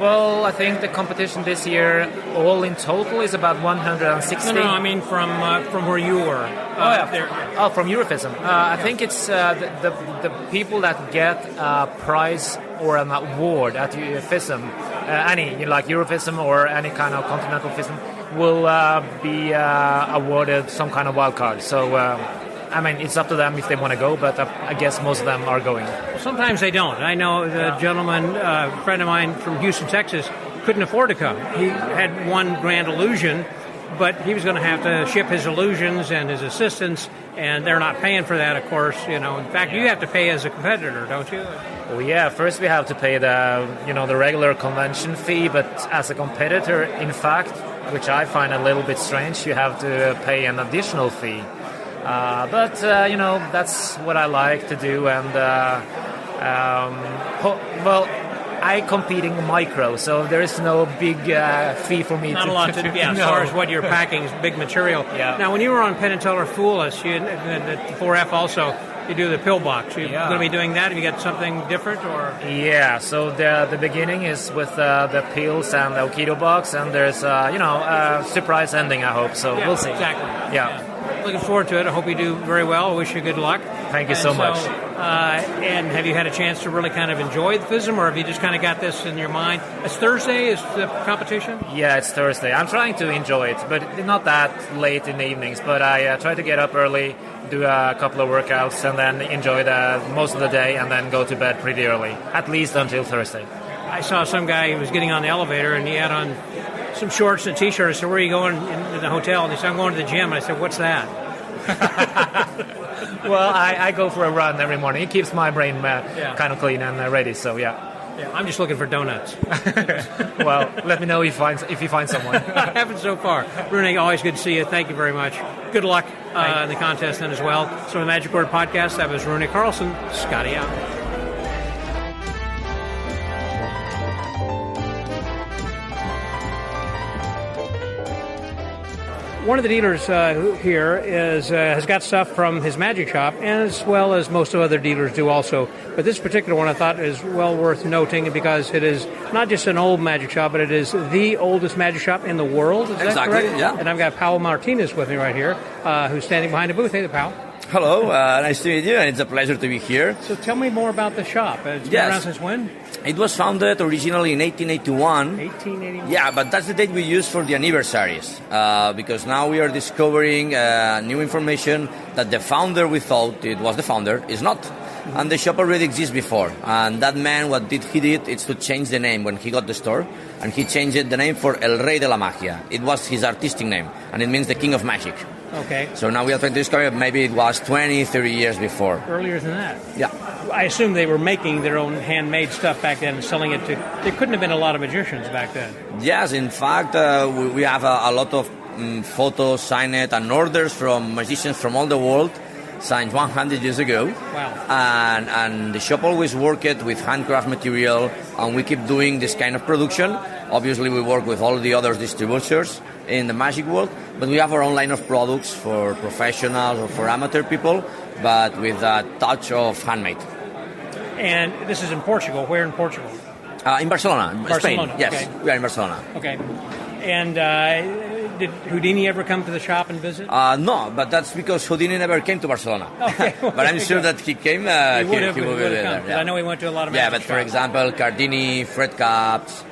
Speaker 9: Well, I think the competition this year, all in total, is about 160.
Speaker 2: No, I mean from where you were.
Speaker 9: From Eurofism. I think it's the people that get a prize or an award at FISM, any like Eurofism or any kind of continental FISM, will be awarded some kind of wild card. So. I mean, it's up to them if they want to go, but I guess most of them are going.
Speaker 2: Sometimes they don't. I know the gentleman, a friend of mine from Houston, Texas, couldn't afford to come. He had one grand illusion, but he was going to have to ship his illusions and his assistants, and they're not paying for that, of course. In fact, you have to pay as a competitor, don't you?
Speaker 9: Well, yeah. First, we have to pay the regular convention fee, but as a competitor, in fact, which I find a little bit strange, you have to pay an additional fee. But that's what I like to do, and I compete in micro, so there is no big fee for me.
Speaker 2: Not a lot to as far as what you're packing is big material.
Speaker 9: Yeah.
Speaker 2: Now, when you were on Penn and Teller Fool Us, the 4F also, you do the pillbox. You're going to be doing that. Have you got something different, or?
Speaker 9: Yeah. So the beginning is with the pills and the Okido box, and there's a surprise ending. I hope so. We'll see.
Speaker 2: Exactly.
Speaker 9: Yeah.
Speaker 2: Looking forward to it. I hope you do very well. I wish you good luck.
Speaker 9: Thank you so much.
Speaker 2: And have you had a chance to really kind of enjoy the FISM, or have you just kind of got this in your mind? It's Thursday, is the competition?
Speaker 9: Yeah, it's Thursday. I'm trying to enjoy it, but not that late in the evenings. But I try to get up early, do a couple of workouts, and then enjoy most of the day, and then go to bed pretty early, at least until Thursday.
Speaker 2: I saw some guy who was getting on the elevator, and he had on some shorts and a T-shirt. I said, "Where are you going?" In the hotel. And he said, "I'm going to the gym." And I said, "What's that?"
Speaker 9: Well, I go for a run every morning. It keeps my brain kind of clean and ready. So yeah.
Speaker 2: I'm just looking for donuts.
Speaker 9: Well, let me know if you find someone.
Speaker 2: I haven't so far. Rune, always good to see you. Thank you very much. Good luck in the contest then as well. So the Magic Word Podcast, that was Rune Carlsen. Scotty out. One of the dealers here has got stuff from his magic shop, as well as most of other dealers do also. But this particular one I thought is well worth noting because it is not just an old magic shop, but it is the oldest magic shop in the world. Is that correct?
Speaker 10: Yeah.
Speaker 2: And I've got Powell Martinez with me right here, who's standing behind the booth. Hey, Powell.
Speaker 10: Hello, nice to meet you, and it's a pleasure to be here.
Speaker 2: So tell me more about the shop. It's been around since when?
Speaker 10: It was founded originally in 1881.
Speaker 2: 1881?
Speaker 10: Yeah, but that's the date we use for the anniversaries, because now we are discovering new information that the founder we thought it was the founder is not. Mm-hmm. And the shop already exists before. And that man, he did is to change the name when he got the store, and he changed the name for El Rey de la Magia. It was his artistic name, and it means the King of Magic.
Speaker 2: Okay.
Speaker 10: So now we are trying to discover maybe it was 20, 30 years before.
Speaker 2: Earlier than that?
Speaker 10: Yeah.
Speaker 2: I assume they were making their own handmade stuff back then and selling it to... There couldn't have been a lot of magicians back then.
Speaker 10: Yes, in fact, we have a lot of photos, signed, and orders from magicians from all the world, signed 100 years ago.
Speaker 2: Wow.
Speaker 10: And the shop always worked with handcraft material, and we keep doing this kind of production. Obviously, we work with all the other distributors in the magic world, but we have our own line of products for professionals or for amateur people, but with a touch of handmade.
Speaker 2: And this is in Portugal. Where in Portugal?
Speaker 10: In Barcelona, Spain. Yes,
Speaker 2: okay.
Speaker 10: We are in Barcelona.
Speaker 2: Okay. And did Houdini ever come to the shop and visit?
Speaker 10: No, but that's because Houdini never came to Barcelona.
Speaker 2: Okay.
Speaker 10: But I'm sure that he came.
Speaker 2: He would have
Speaker 10: come.
Speaker 2: Yeah. I know he went to a lot of
Speaker 10: magic
Speaker 2: magic
Speaker 10: shops. For example, Cardini, Fred Caps,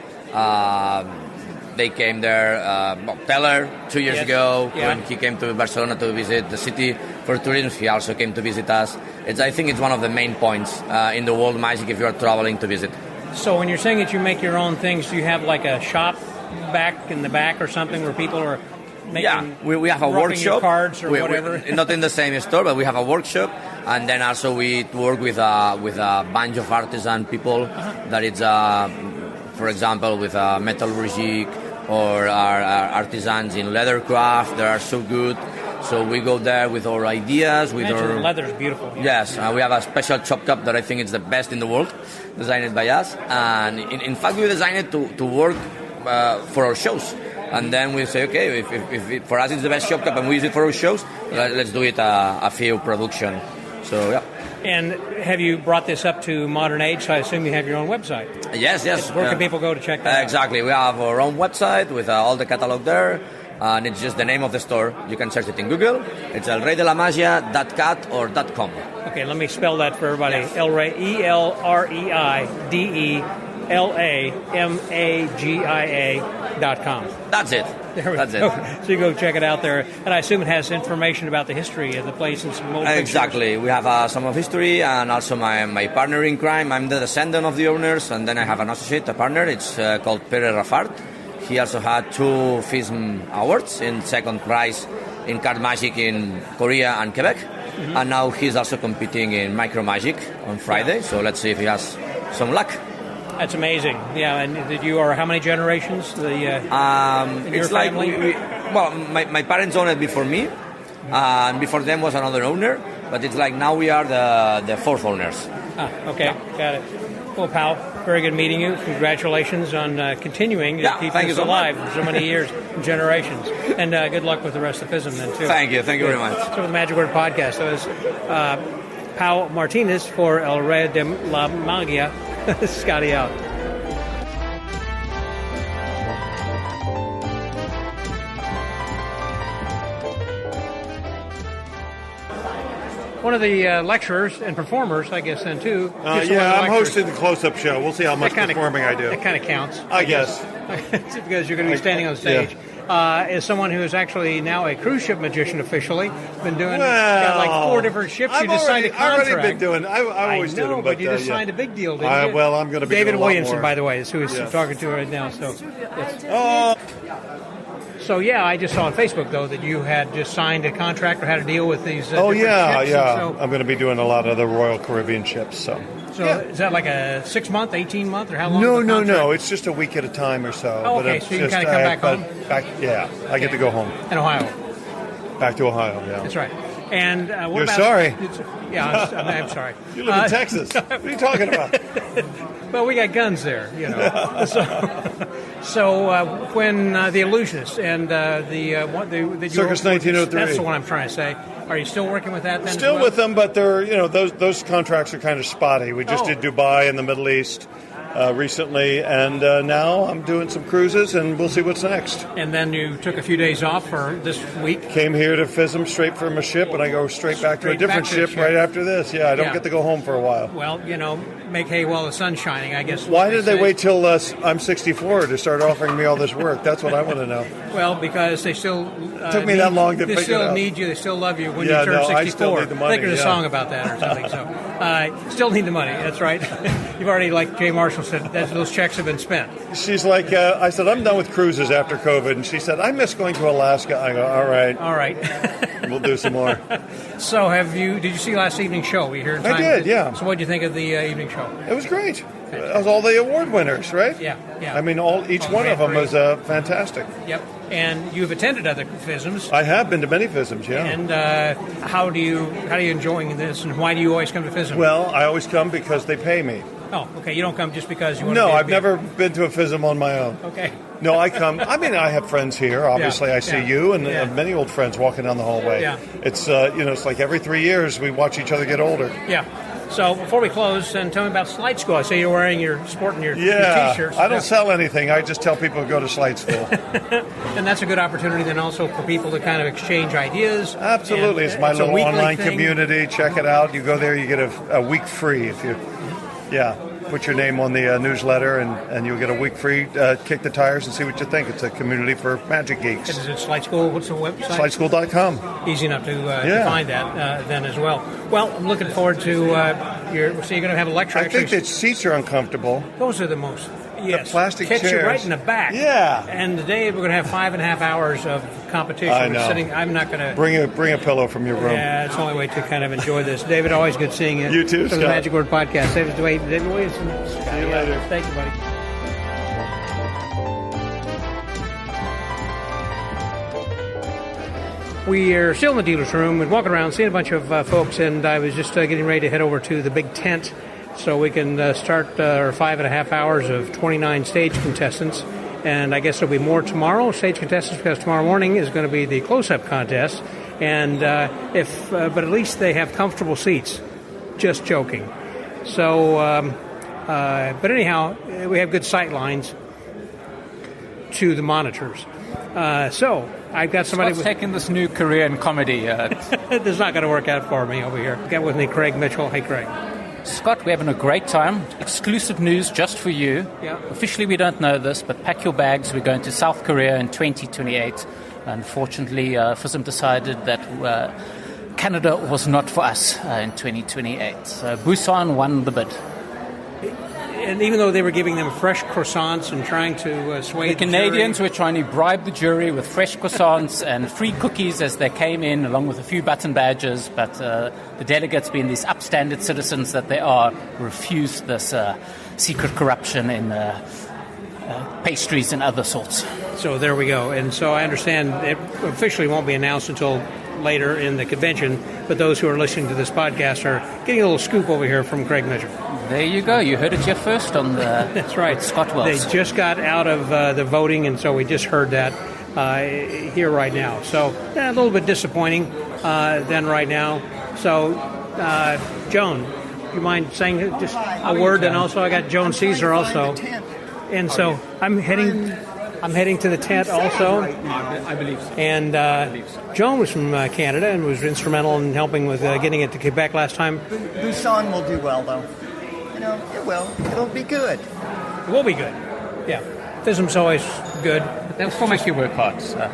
Speaker 10: they came there. Teller 2 years ago when he came to Barcelona to visit the city for Turin. He also came to visit us. I think it's one of the main points in the world magic if you are traveling to visit.
Speaker 2: So when you're saying that you make your own things, do you have like a shop back in the back or something where people are making...
Speaker 10: Yeah, we have a workshop.
Speaker 2: Cards or whatever.
Speaker 10: Not in the same store, but we have a workshop. And then also we work with a bunch of artisan people that it's, for example, with metallurgic or our artisans in leathercraft. They are so good. So we go there with our ideas, with
Speaker 2: Imagine
Speaker 10: our
Speaker 2: the leather's beautiful.
Speaker 10: Yes, we have a special chop cup that I think is the best in the world, designed by us. And in fact, we designed it to work for our shows. And then we say, okay, if for us it's the best chop cup and we use it for our shows, let's do it a few production. So, yeah.
Speaker 2: And have you brought this up to modern age? So I assume you have your own website.
Speaker 10: Yes.
Speaker 2: Where can people go to check that out?
Speaker 10: Exactly. We have our own website with all the catalog there. And it's just the name of the store. You can search it in Google. It's elreydelamagia.cat or .com.
Speaker 2: Okay, let me spell that for everybody. Elrey, ELREIDELAMAGIA.com.
Speaker 10: That's it. That's it.
Speaker 2: So you go check it out there. And I assume it has information about the history of the place and some old
Speaker 10: Exactly.
Speaker 2: pictures.
Speaker 10: We have some of history and also my partner in crime. I'm the descendant of the owners, and then I have an associate, a partner. It's called Pere Rafart. He also had 2 FISM awards in second prize in card magic in Korea and Quebec. Mm-hmm. And now he's also competing in micro magic on Friday. So let's see if he has some luck.
Speaker 2: That's amazing. Yeah, and you are how many generations? In your
Speaker 10: it's like
Speaker 2: family?
Speaker 10: My parents owned it before me, and before them was another owner. But it's like now we are the 4th owners.
Speaker 2: Okay, got it. Well, pal, very good meeting you. Congratulations on continuing to keep this alive for so many years and generations. And good luck with the rest of FISM then, too.
Speaker 10: Thank you very much.
Speaker 2: So the Magic Word Podcast. That was Pau Martinez for El Rey de la Magia. Scotty out. One of the lecturers and performers, I guess, then, too.
Speaker 11: I'm hosting the close-up show. We'll see how much performing I do.
Speaker 2: That kind of counts.
Speaker 11: I guess.
Speaker 2: Because you're going to be standing on stage. Yeah. As someone who is actually now a cruise ship magician officially, been doing got like 4 different ships. You just signed a contract.
Speaker 11: I've already been doing. I always did them,
Speaker 2: but you just signed a big deal, didn't you?
Speaker 11: Well, I'm going to be
Speaker 2: David
Speaker 11: doing a lot
Speaker 2: Williamson,
Speaker 11: more.
Speaker 2: by the way, is who he's talking to right now. So, So I just saw on Facebook though that you had just signed a contract or had a deal with these. Ships. So,
Speaker 11: I'm going to be doing a lot of the Royal Caribbean ships. So
Speaker 2: is that like a 6-month, 18-month, or how long?
Speaker 11: No. It's just a week at a time or so.
Speaker 2: Oh, okay, so you can kind of come back home.
Speaker 11: I get to go home.
Speaker 2: In Ohio.
Speaker 11: Back to Ohio. Yeah,
Speaker 2: that's right. And what
Speaker 11: You're
Speaker 2: about,
Speaker 11: sorry.
Speaker 2: I'm sorry.
Speaker 11: You live in Texas. What are you talking about?
Speaker 2: Well, we got guns there, you know. So when the Illusionist and the
Speaker 11: Circus 1903,
Speaker 2: that's the one I'm trying to say. Are you still working with that then?
Speaker 11: Still with them, but they're those contracts are kind of spotty. We just did Dubai and the Middle East recently, and now I'm doing some cruises, and we'll see what's next.
Speaker 2: And then you took a few days off for this week.
Speaker 11: Came here to FISM straight from a ship, and I go straight back to a different ship right after this. Yeah, I don't get to go home for a while.
Speaker 2: Well, make hay while the sun's shining, I guess.
Speaker 11: Why did they wait till I'm 64 to start offering me all this work? That's what I want to know.
Speaker 2: Well, because they still
Speaker 11: took me that long to figure it out.
Speaker 2: They still need you. They still love you when you turn 64.
Speaker 11: I still need the money.
Speaker 2: I think there's a song about that or something. So, still need the money. That's right. You've already, like Jay Marshall said, those checks have been spent.
Speaker 11: She's like, I said, I'm done with cruises after COVID, and she said, I miss going to Alaska. I go, all right. We'll do some more.
Speaker 2: So, did you see last evening's show? Were you here in time?
Speaker 11: I did, yeah.
Speaker 2: So, what did you think of the evening show?
Speaker 11: It was great. It was all the award winners, right?
Speaker 2: Yeah.
Speaker 11: I mean, each one of them was fantastic.
Speaker 2: Yep. And you've attended other FISMs.
Speaker 11: I have been to many FISMs, yeah.
Speaker 2: And how do you enjoying this, and why do you always come to FISM?
Speaker 11: Well, I always come because they pay me.
Speaker 2: Oh, okay. You don't come just because you want
Speaker 11: to.
Speaker 2: No,
Speaker 11: I've never been to a FISM on my own.
Speaker 2: Okay.
Speaker 11: No, I come. I mean, I have friends here. Obviously, I see you and many old friends walking down the hallway.
Speaker 2: Yeah.
Speaker 11: It's it's like every 3 years we watch each other get older.
Speaker 2: Yeah. So before we close, and tell me about Slide School. I see you're sporting your T-shirts.
Speaker 11: I don't sell anything. I just tell people to go to Slide School.
Speaker 2: And that's a good opportunity then also for people to kind of exchange ideas.
Speaker 11: Absolutely. It's my little online community. Check it out. You go there, you get a week free if you, put your name on the newsletter, and you'll get a week free. Kick the tires and see what you think. It's a community for magic geeks.
Speaker 2: Is it Slide School? What's the website?
Speaker 11: Slideschool.com.
Speaker 2: Easy enough to find that then as well. Well, I'm looking forward to so you're going to have a lecture.
Speaker 11: I think that seats are uncomfortable.
Speaker 2: Those are the most. Yes,
Speaker 11: the plastic
Speaker 2: catch
Speaker 11: chairs.
Speaker 2: you right in the back.
Speaker 11: Yeah.
Speaker 2: And today we're going to have 5.5 hours of competition.
Speaker 11: I know.
Speaker 2: I'm not going to
Speaker 11: bring a pillow from your room.
Speaker 2: Yeah, it's the only way to kind of enjoy this. David, always good seeing you.
Speaker 11: You too,
Speaker 2: Scott. The Magic Word Podcast. David Williamson.
Speaker 11: See you later.
Speaker 2: Thank you, buddy. We are still in the dealer's room and walking around, seeing a bunch of folks, and I was just getting ready to head over to the big tent so we can start our 5.5 hours of 29 stage contestants. And I guess there'll be more tomorrow, stage contestants, because tomorrow morning is going to be the close-up contest. And but at least they have comfortable seats. Just joking. So, but anyhow, we have good sight lines to the monitors. So I've got somebody
Speaker 12: taking this new career in comedy.
Speaker 2: This is not going to work out for me over here. Got with me Craig Mitchell. Hey, Craig.
Speaker 12: Scott, we're having a great time. Exclusive news just for you.
Speaker 2: Yeah.
Speaker 12: Officially, we don't know this, but pack your bags. We're going to South Korea in 2028. Unfortunately, FISM decided that Canada was not for us in 2028. So Busan won the bid.
Speaker 2: And even though they were giving them fresh croissants and trying to sway
Speaker 12: the Canadians were trying to bribe the jury with fresh croissants and free cookies as they came in, along with a few button badges. But the delegates, being these upstandard citizens that they are, refused this secret corruption in pastries and other sorts.
Speaker 2: So there we go. And so I understand it officially won't be announced until later in the convention, but those who are listening to this podcast are getting a little scoop over here from Craig Mitchell.
Speaker 12: There you go. You heard it here first on the
Speaker 2: That's right.
Speaker 12: Scott Wells.
Speaker 2: They just got out of the voting, and so we just heard that here right now. So a little bit disappointing then right now. So, Joan, you mind saying just a word? And also I got Joan Caesar also. And so I'm heading to the tent also.
Speaker 12: I believe so.
Speaker 2: And Joan was from Canada and was instrumental in helping with getting it to Quebec last time.
Speaker 13: Busan will do well, though. You know, it will. It'll be good.
Speaker 2: It will be good. Yeah. FISM's always good.
Speaker 12: They'll still make you work hard. So.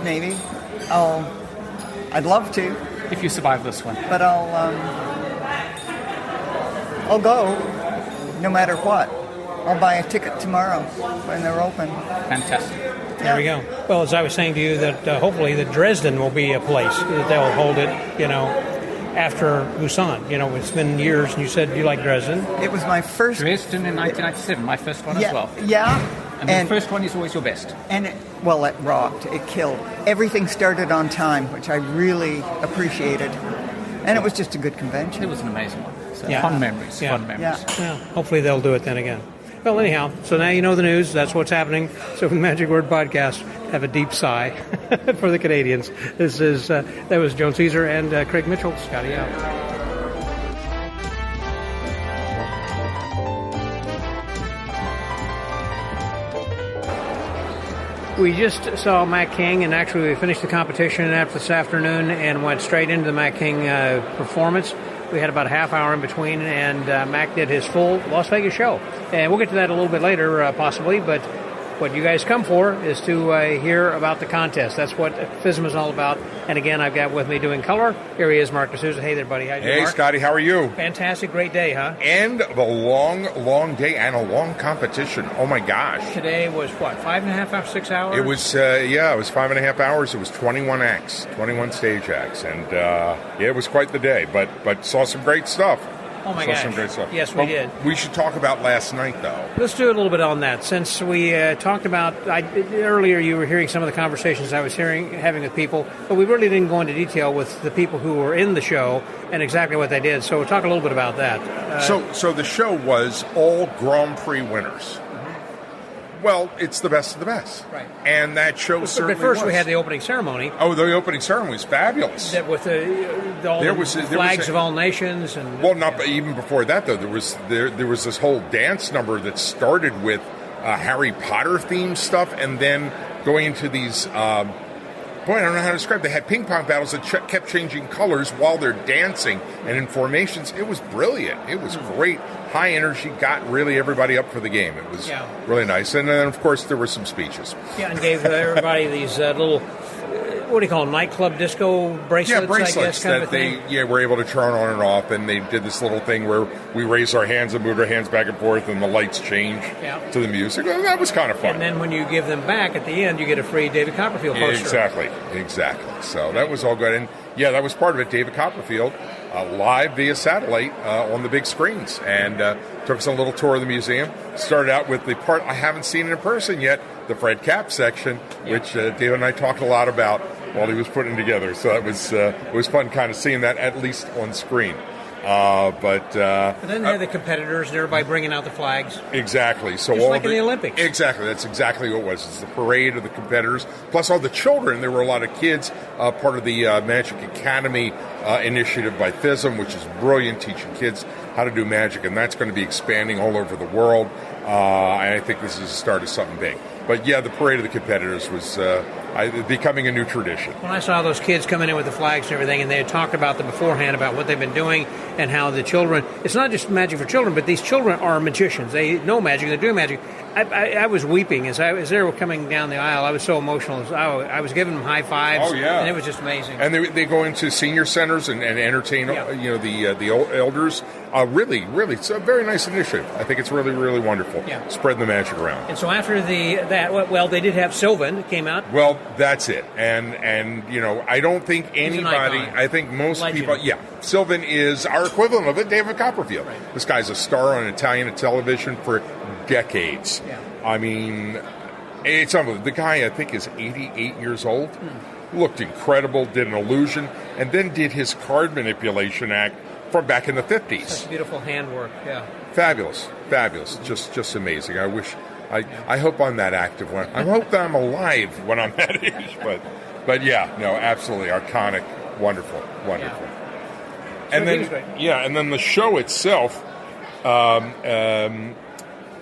Speaker 13: Maybe. I'd love to.
Speaker 12: If you survive this one.
Speaker 13: But I'll go no matter what. I'll buy a ticket tomorrow when they're open.
Speaker 12: Fantastic.
Speaker 2: There we go. Well, as I was saying to you, that hopefully that Dresden will be a place that they'll hold it, after Busan. It's been years, and you said you like Dresden.
Speaker 13: It was my first...
Speaker 12: Dresden in 1997, my first one as well.
Speaker 13: Yeah.
Speaker 12: And the first one is always your best.
Speaker 13: And it rocked. It killed. Everything started on time, which I really appreciated. And it was just a good convention.
Speaker 12: It was an amazing one. So fun memories.
Speaker 2: Yeah.
Speaker 12: Fun memories.
Speaker 2: Yeah. Hopefully they'll do it then again. Well, anyhow, so now you know the news. That's what's happening. So from the Magic Word Podcast, have a deep sigh for the Canadians. That was Joan Caesar and Craig Mitchell. Scotty out. We just saw Mac King, and actually we finished the competition after this afternoon and went straight into the Mac King performance. We had about a half hour in between, and Mac did his full Las Vegas show. And we'll get to that a little bit later, possibly, but what you guys come for is to hear about the contest. That's what FISM is all about. And again, I've got with me doing color. Here he is, Marc DeSouza. Hey there, buddy. How you doing,
Speaker 14: Hey,
Speaker 2: Marc?
Speaker 14: Scotty. How are you?
Speaker 2: Fantastic. Great day, huh?
Speaker 14: And the long day and a long competition. Oh, my gosh.
Speaker 2: Today was, 5.5 hours, 6 hours?
Speaker 14: It was, it was 5.5 hours. It was 21 acts, 21 stage acts. And, it was quite the day, but saw some great stuff.
Speaker 2: Oh, my gosh.
Speaker 14: Some great stuff.
Speaker 2: Yes, we did.
Speaker 14: We should talk about last night, though.
Speaker 2: Let's do a little bit on that. Since we talked about, earlier you were hearing some of the conversations I was having with people, but we really didn't go into detail with the people who were in the show and exactly what they did. So we'll talk a little bit about that.
Speaker 14: So the show was all Grand Prix winners. Well, it's the best of the best.
Speaker 2: Right.
Speaker 14: And that show certainly
Speaker 2: But first
Speaker 14: was.
Speaker 2: we had the opening ceremony.
Speaker 14: Oh, the opening ceremony was fabulous.
Speaker 2: That with all the flags of all nations. And
Speaker 14: not even before that, though. There was this whole dance number that started with Harry Potter themed stuff, and then going into these... I don't know how to describe it. They had ping pong battles that kept changing colors while they're dancing and in formations. It was brilliant. It was great. High energy, got really everybody up for the game. It was really nice. And then, of course, there were some speeches.
Speaker 2: Yeah, and gave everybody these little, what do you call them, nightclub disco bracelets?
Speaker 14: Yeah, bracelets
Speaker 2: I guess, kind
Speaker 14: that
Speaker 2: of a thing.
Speaker 14: they were able to turn on and off. And they did this little thing where we raise our hands and move our hands back and forth, and the lights change to the music. Well, that was kind of fun.
Speaker 2: And then when you give them back at the end, you get a free David Copperfield poster.
Speaker 14: Exactly. So that was all good. And, that was part of it. David Copperfield live via satellite on the big screens, and took us a little tour of the museum. Started out with the part I haven't seen in person yet, the Fred Kapp section, which David and I talked a lot about while he was putting together. So it was fun kind of seeing that at least on screen. But
Speaker 2: then they had the competitors and everybody bringing out the flags.
Speaker 14: Exactly. So
Speaker 2: just
Speaker 14: all
Speaker 2: like in the Olympics.
Speaker 14: Exactly. That's exactly what it was. It's the parade of the competitors, plus all the children. There were a lot of kids, part of the Magic Academy initiative by FISM, which is brilliant, teaching kids how to do magic, and that's going to be expanding all over the world. And I think this is the start of something big. But yeah, the parade of the competitors was becoming a new tradition.
Speaker 2: When I saw those kids coming in with the flags and everything, and they had talked about them beforehand about what they've been doing and how the children, it's not just magic for children, but these children are magicians. They know magic, they're doing magic. I was weeping as they were coming down the aisle. I was so emotional. I was giving them high fives.
Speaker 14: Oh, yeah.
Speaker 2: And it was just amazing.
Speaker 14: And they go into senior centers and entertain the elders. Really, it's a very nice initiative. I think it's really, really wonderful.
Speaker 2: Yeah.
Speaker 14: Spreading the magic around.
Speaker 2: And so after they did have Sylvan that came out.
Speaker 14: Well, that's it. And I don't think anybody, I think most people, Sylvan is our equivalent of it, David Copperfield. Right. This guy's a star on Italian television for decades. Yeah. I mean, it's unbelievable. The guy, I think, is 88 years old. Looked incredible, did an illusion, and then did his card manipulation act from back in the 50s.
Speaker 2: Such beautiful handwork, yeah.
Speaker 14: Fabulous. Just amazing. I hope I'm that active when I hope that I'm alive when I'm that age. But yeah, no, absolutely iconic, wonderful. Yeah. And then the show itself.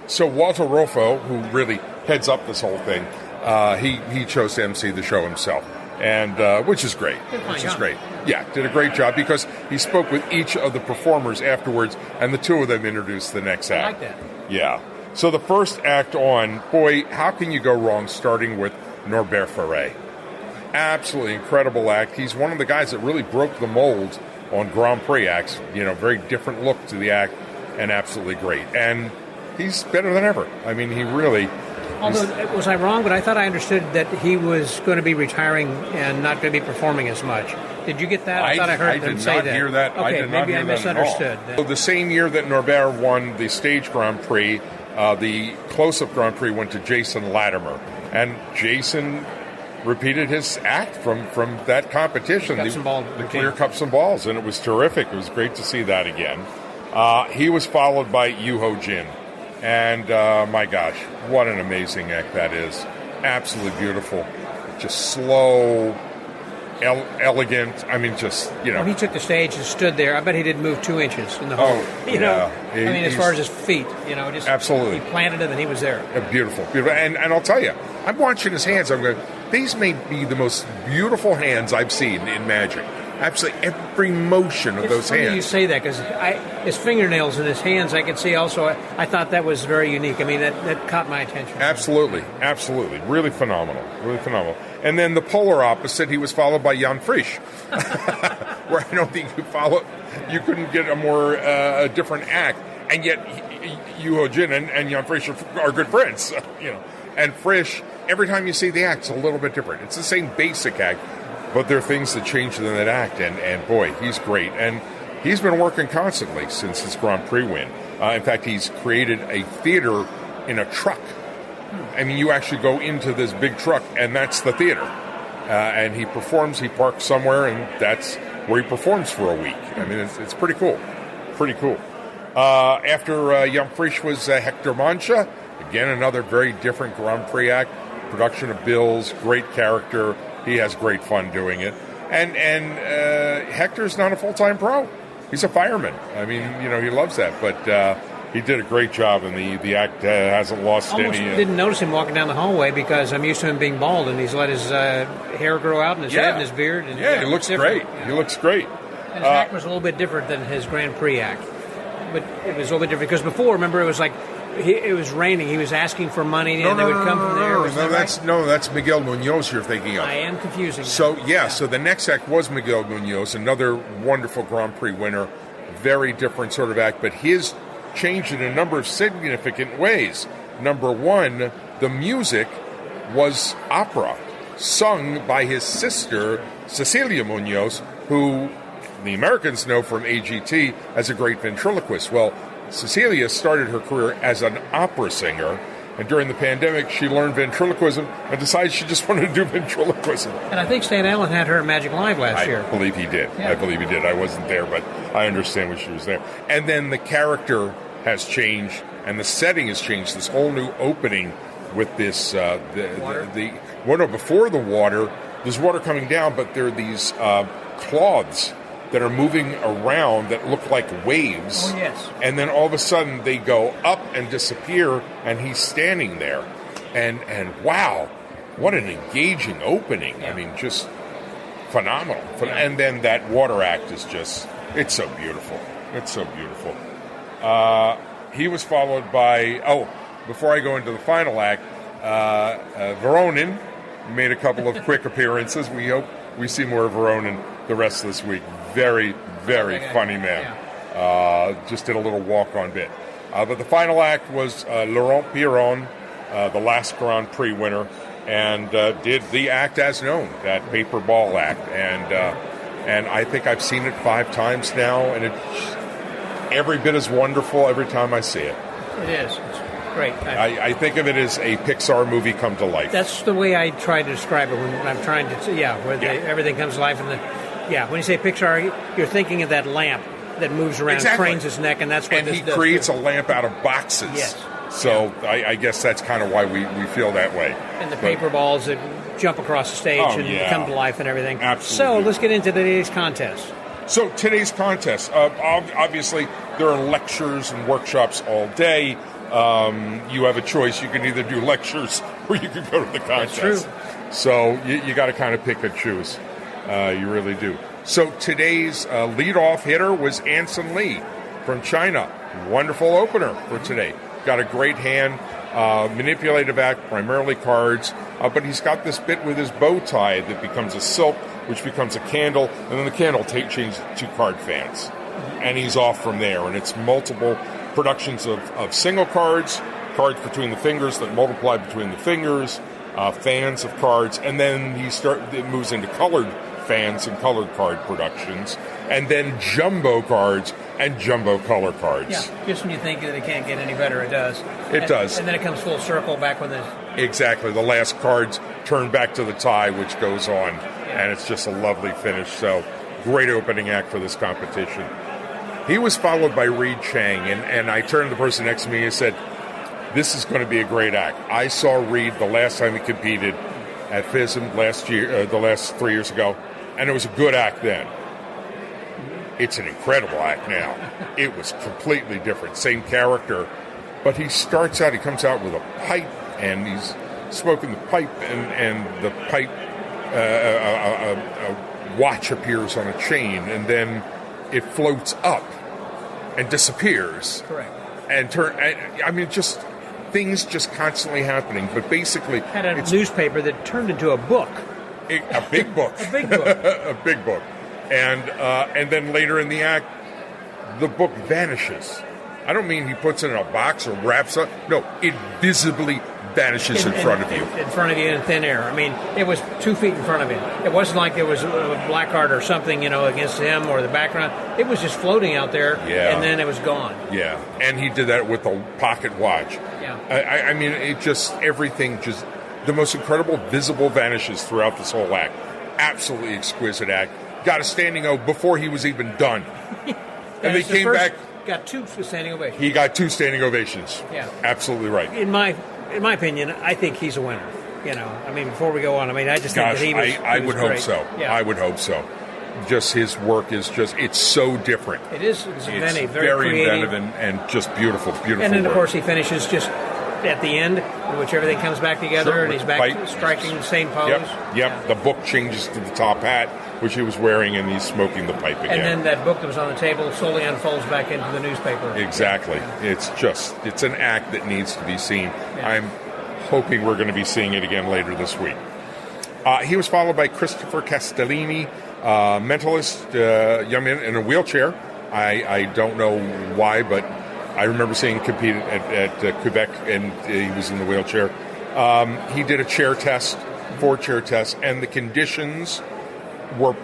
Speaker 14: So Walter Rolfo, who really heads up this whole thing, he chose to MC the show himself, and which is great. Yeah, did a great job because he spoke with each of the performers afterwards, and the two of them introduced the next act.
Speaker 2: I like that.
Speaker 14: Yeah. So the first act on, boy, how can you go wrong starting with Norbert Ferré? Absolutely incredible act. He's one of the guys that really broke the mold on Grand Prix acts. Very different look to the act, and absolutely great. And he's better than ever. I mean, he really...
Speaker 2: Although, was I wrong? But I thought I understood that he was going to be retiring and not going to be performing as much. Did you get that? I thought I heard them say that.
Speaker 14: I did not hear that.
Speaker 2: Okay, maybe I misunderstood.
Speaker 14: So the same year that Norbert won the stage Grand Prix, the close-up Grand Prix went to Jason Latimer. And Jason repeated his act from that competition. The Clear Cups and Balls. And it was terrific. It was great to see that again. He was followed by Yoo-Ho Jin. And my gosh, what an amazing act that is. Absolutely beautiful. Just slow, elegant. I mean, just,
Speaker 2: When he took the stage and stood there, I bet he didn't move 2 inches in the whole. As far as his feet, just
Speaker 14: absolutely.
Speaker 2: He planted it and he was there.
Speaker 14: Beautiful. And I'll tell you, I'm watching his hands. I'm going, these may be the most beautiful hands I've seen in magic. Absolutely every motion of those hands.
Speaker 2: You say that because his fingernails and his hands, I could see also. I thought that was very unique. I mean, that caught my attention.
Speaker 14: Absolutely. Really phenomenal. And then the polar opposite, he was followed by Jan Frisch, where I don't think you couldn't get a more different act. And yet, Yoo-Ho Jin and Jan Frisch are good friends. And Frisch, every time you see the act, it's a little bit different. It's the same basic act. But there are things that change in that act, and boy, he's great. And he's been working constantly since his Grand Prix win. In fact, he's created a theater in a truck. I mean, you actually go into this big truck, and that's the theater. And he performs, he parks somewhere, and that's where he performs for a week. I mean, it's pretty cool. After Jan Frisch was Hector Mancha, again, another very different Grand Prix act. Production of bills, great character. He has great fun doing it. And Hector's not a full-time pro. He's a fireman. I mean, he loves that. But he did a great job, and the act hasn't lost any...
Speaker 2: I didn't notice him walking down the hallway because I'm used to him being bald, and he's let his hair grow out in his head and his beard. And,
Speaker 14: he looks great. Yeah. He looks great.
Speaker 2: And his act was a little bit different than his Grand Prix act. But it was a little bit different because before, remember, it was like... it was raining. He was asking for money, and they would come from there.
Speaker 14: That's Miguel Munoz you're thinking of.
Speaker 2: I am confusing.
Speaker 14: So so the next act was Miguel Munoz, another wonderful Grand Prix winner, very different sort of act, but his changed in a number of significant ways. Number one, the music was opera, sung by his sister Cecilia Munoz, who the Americans know from AGT as a great ventriloquist. Well, Cecilia started her career as an opera singer, and during the pandemic, she learned ventriloquism and decided she just wanted to do ventriloquism.
Speaker 2: And I think Stan Allen had her at Magic Live last year.
Speaker 14: I believe he did.
Speaker 2: Yeah.
Speaker 14: I believe he did. I wasn't there, but I understand when she was there. And then the character has changed, and the setting has changed. This whole new opening with this, before the water, there's water coming down, but there are these cloths that are moving around that look like waves.
Speaker 2: Oh, yes.
Speaker 14: And then all of a sudden they go up and disappear, and he's standing there. And wow, what an engaging opening. Yeah. I mean, just phenomenal. Yeah. And then that water act is just, it's so beautiful. It's so beautiful. He was followed by, before I go into the final act, Veronin made a couple of quick appearances. We hope we see more of Veronin the rest of this week. Very, very funny man. Yeah. Just did a little walk-on bit. But the final act was Laurent Piron, the last Grand Prix winner, and did the act as known, that paper ball act. And I think I've seen it 5 times now, and it's every bit as wonderful every time I see it.
Speaker 2: It is. It's great.
Speaker 14: I think of it as a Pixar movie come to life.
Speaker 2: That's the way I try to describe it when I'm trying to, everything comes to life. When you say Pixar, you're thinking of that lamp that moves around, cranes his neck, and that's what
Speaker 14: he creates a lamp out of boxes.
Speaker 2: Yes.
Speaker 14: So I guess that's kind of why we feel that way.
Speaker 2: And the paper balls that jump across the stage and come to life and everything.
Speaker 14: Absolutely.
Speaker 2: So let's get into today's contest.
Speaker 14: So today's contest, obviously there are lectures and workshops all day. You have a choice. You can either do lectures or you can go to the contest.
Speaker 2: That's true.
Speaker 14: So you got to kind of pick and choose. You really do. So today's leadoff hitter was Anson Lee from China. Wonderful opener for today. Got a great hand, manipulative act, primarily cards, but he's got this bit with his bow tie that becomes a silk, which becomes a candle, and then the candle changes to card fans. And he's off from there, and it's multiple productions of single cards between the fingers that multiply between the fingers, fans of cards, and then it moves into colored fans and colored card productions, and then jumbo cards and jumbo color cards.
Speaker 2: Yeah, just when you think that it can't get any better, it does.
Speaker 14: It does.
Speaker 2: And then it comes full circle back when
Speaker 14: Exactly. The last cards turn back to the tie, which goes on, and it's just a lovely finish. So, great opening act for this competition. He was followed by Reed Chang, and I turned to the person next to me and said, this is going to be a great act. I saw Reed the last time he competed at FISM the last 3 years ago, and it was a good act then. It's an incredible act now. It was completely different. Same character, but he comes out with a pipe, and he's smoking the pipe, and the pipe, a watch appears on a chain, and then it floats up and disappears.
Speaker 2: Correct.
Speaker 14: And just things just constantly happening. But basically,
Speaker 2: had a newspaper that turned into a book.
Speaker 14: A big book.
Speaker 2: A big book.
Speaker 14: A big book. And then later in the act, the book vanishes. I don't mean he puts it in a box or wraps up. No, it visibly vanishes in front of you.
Speaker 2: In front of you in thin air. I mean, it was 2 feet in front of him. It wasn't like there was a black art or something, against him or the background. It was just floating out there, and then it was gone.
Speaker 14: Yeah, and he did that with a pocket watch.
Speaker 2: Yeah.
Speaker 14: I mean, everything just, the most incredible visible vanishes throughout this whole act. Absolutely exquisite act. Got a standing O before he was even done. And they came back.
Speaker 2: Got 2 standing ovations.
Speaker 14: He got 2 standing ovations.
Speaker 2: Yeah.
Speaker 14: Absolutely right.
Speaker 2: In my opinion, I think he's a winner. I mean, before we go on, I just think that he was
Speaker 14: I would hope so.
Speaker 2: Yeah.
Speaker 14: I would hope so. Just his work is it's so different.
Speaker 2: It is. It's inventive,
Speaker 14: very
Speaker 2: creative.
Speaker 14: inventive and just beautiful
Speaker 2: And then,
Speaker 14: work.
Speaker 2: of course, he finishes just at the end, in which everything comes back together,
Speaker 14: Sure,
Speaker 2: and he's back striking the same pose.
Speaker 14: Yep.
Speaker 2: Yeah.
Speaker 14: The book changes to the top hat, which he was wearing, and he's smoking the pipe again.
Speaker 2: And then that book that was on the table slowly unfolds back into the newspaper.
Speaker 14: Exactly. Yeah. It's an act that needs to be seen. Yeah. I'm hoping we're going to be seeing it again later this week. He was followed by Christopher Castellini, mentalist, young man in a wheelchair. I don't know why, but I remember seeing him compete at Quebec, and he was in the wheelchair. He did a 4-chair test, and the conditions were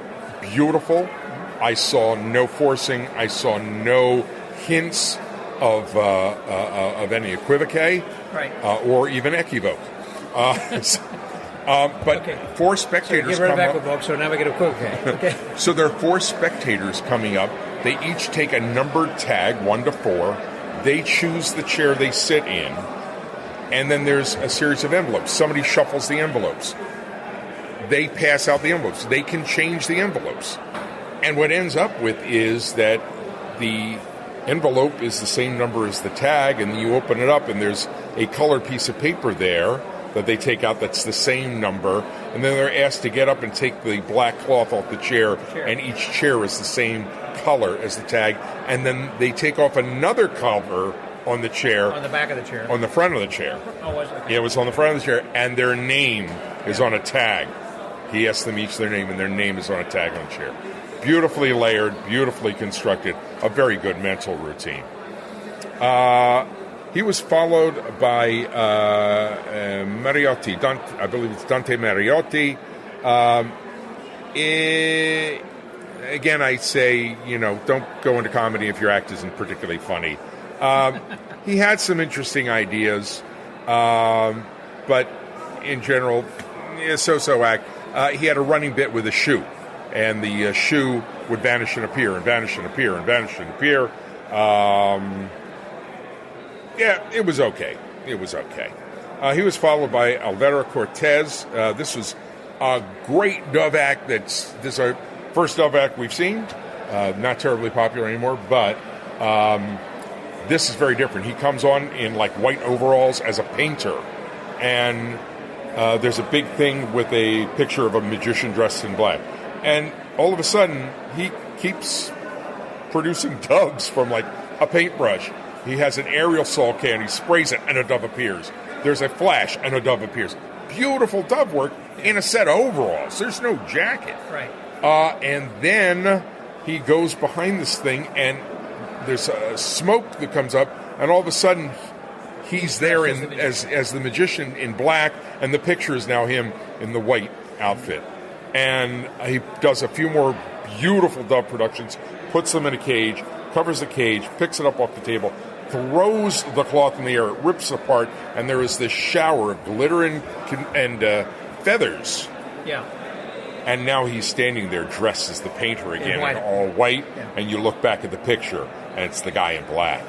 Speaker 14: beautiful. I saw no forcing. I saw no hints of any equivoque, or even equivoque. But 4 spectators
Speaker 2: Get rid
Speaker 14: come
Speaker 2: of
Speaker 14: up.
Speaker 2: equivoque, so now we get equivoque. Okay.
Speaker 14: So there are 4 spectators coming up. They each take a numbered tag, 1 to 4. They choose the chair they sit in, and then there's a series of envelopes. Somebody shuffles the envelopes. They pass out the envelopes. They can change the envelopes. And what ends up with is that the envelope is the same number as the tag, and you open it up, and there's a colored piece of paper there that they take out that's the same number, and then they're asked to get up and take the black cloth off the chair, and each chair is the same color as the tag, and then they take off another cover on the chair.
Speaker 2: On the back of the chair.
Speaker 14: On the front of the chair.
Speaker 2: Oh, was it? Okay.
Speaker 14: Yeah, it was on the front of the chair, and their name is on a tag. He asked them each their name, and their name is on a tag on the chair. Beautifully layered, beautifully constructed, a very good mental routine. He was followed by Mariotti, I believe it's Dante Mariotti. Again, I say, don't go into comedy if your act isn't particularly funny. He had some interesting ideas, but in general, so-so act. He had a running bit with a shoe, and the shoe would vanish and appear, and vanish and appear, and vanish and appear. Yeah, it was okay. It was okay. He was followed by Alvaro Cortez. This was a great dove act. This is our first dove act we've seen. Not terribly popular anymore, but this is very different. He comes on in like white overalls as a painter, and there's a big thing with a picture of a magician dressed in black. And all of a sudden, he keeps producing doves from like a paintbrush. He has an aerial saw can, he sprays it, and a dove appears. There's a flash, and a dove appears. Beautiful dove work in a set of overalls. There's no jacket.
Speaker 2: Right.
Speaker 14: And then he goes behind this thing, and there's smoke that comes up, and all of a sudden he's there as the magician in black, and the picture is now him in the white outfit. And he does a few more beautiful dove productions, puts them in a cage, covers the cage, picks it up off the table, throws the cloth in the air, it rips apart, and there is this shower of glitter and feathers.
Speaker 2: Yeah.
Speaker 14: And now he's standing there dressed as the painter again, in all white, and you look back at the picture, and it's the guy in black.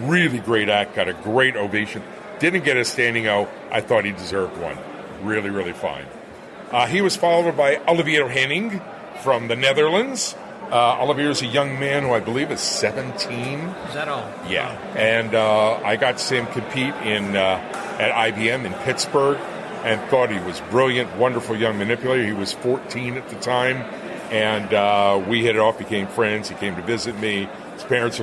Speaker 14: Really great act, got a great ovation. Didn't get a standing O. I thought he deserved one. Really, really fine. He was followed by Olivier Henning from the Netherlands. Olivier is a young man who I believe is 17.
Speaker 2: Is that all?
Speaker 14: Yeah. And I got to see him compete at IBM in Pittsburgh and thought he was brilliant, wonderful young manipulator. He was 14 at the time, and we hit it off, became friends. He came to visit me. His parents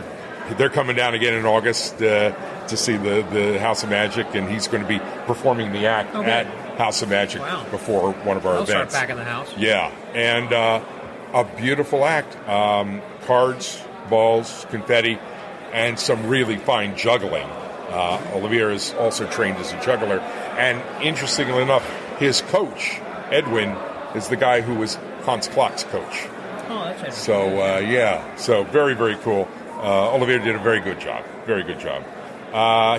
Speaker 14: they're coming down again in August to see the House of Magic, and he's going to be performing the act at House of Magic before one of our events.
Speaker 2: Start back in the house.
Speaker 14: Yeah, and a beautiful act. Cards, balls, confetti, and some really fine juggling. Olivier is also trained as a juggler. And interestingly enough, his coach, Edwin, is the guy who was Hans Klock's coach.
Speaker 2: Oh, that's interesting.
Speaker 14: So, so very, very cool. Olivier did a very good job. Very good job.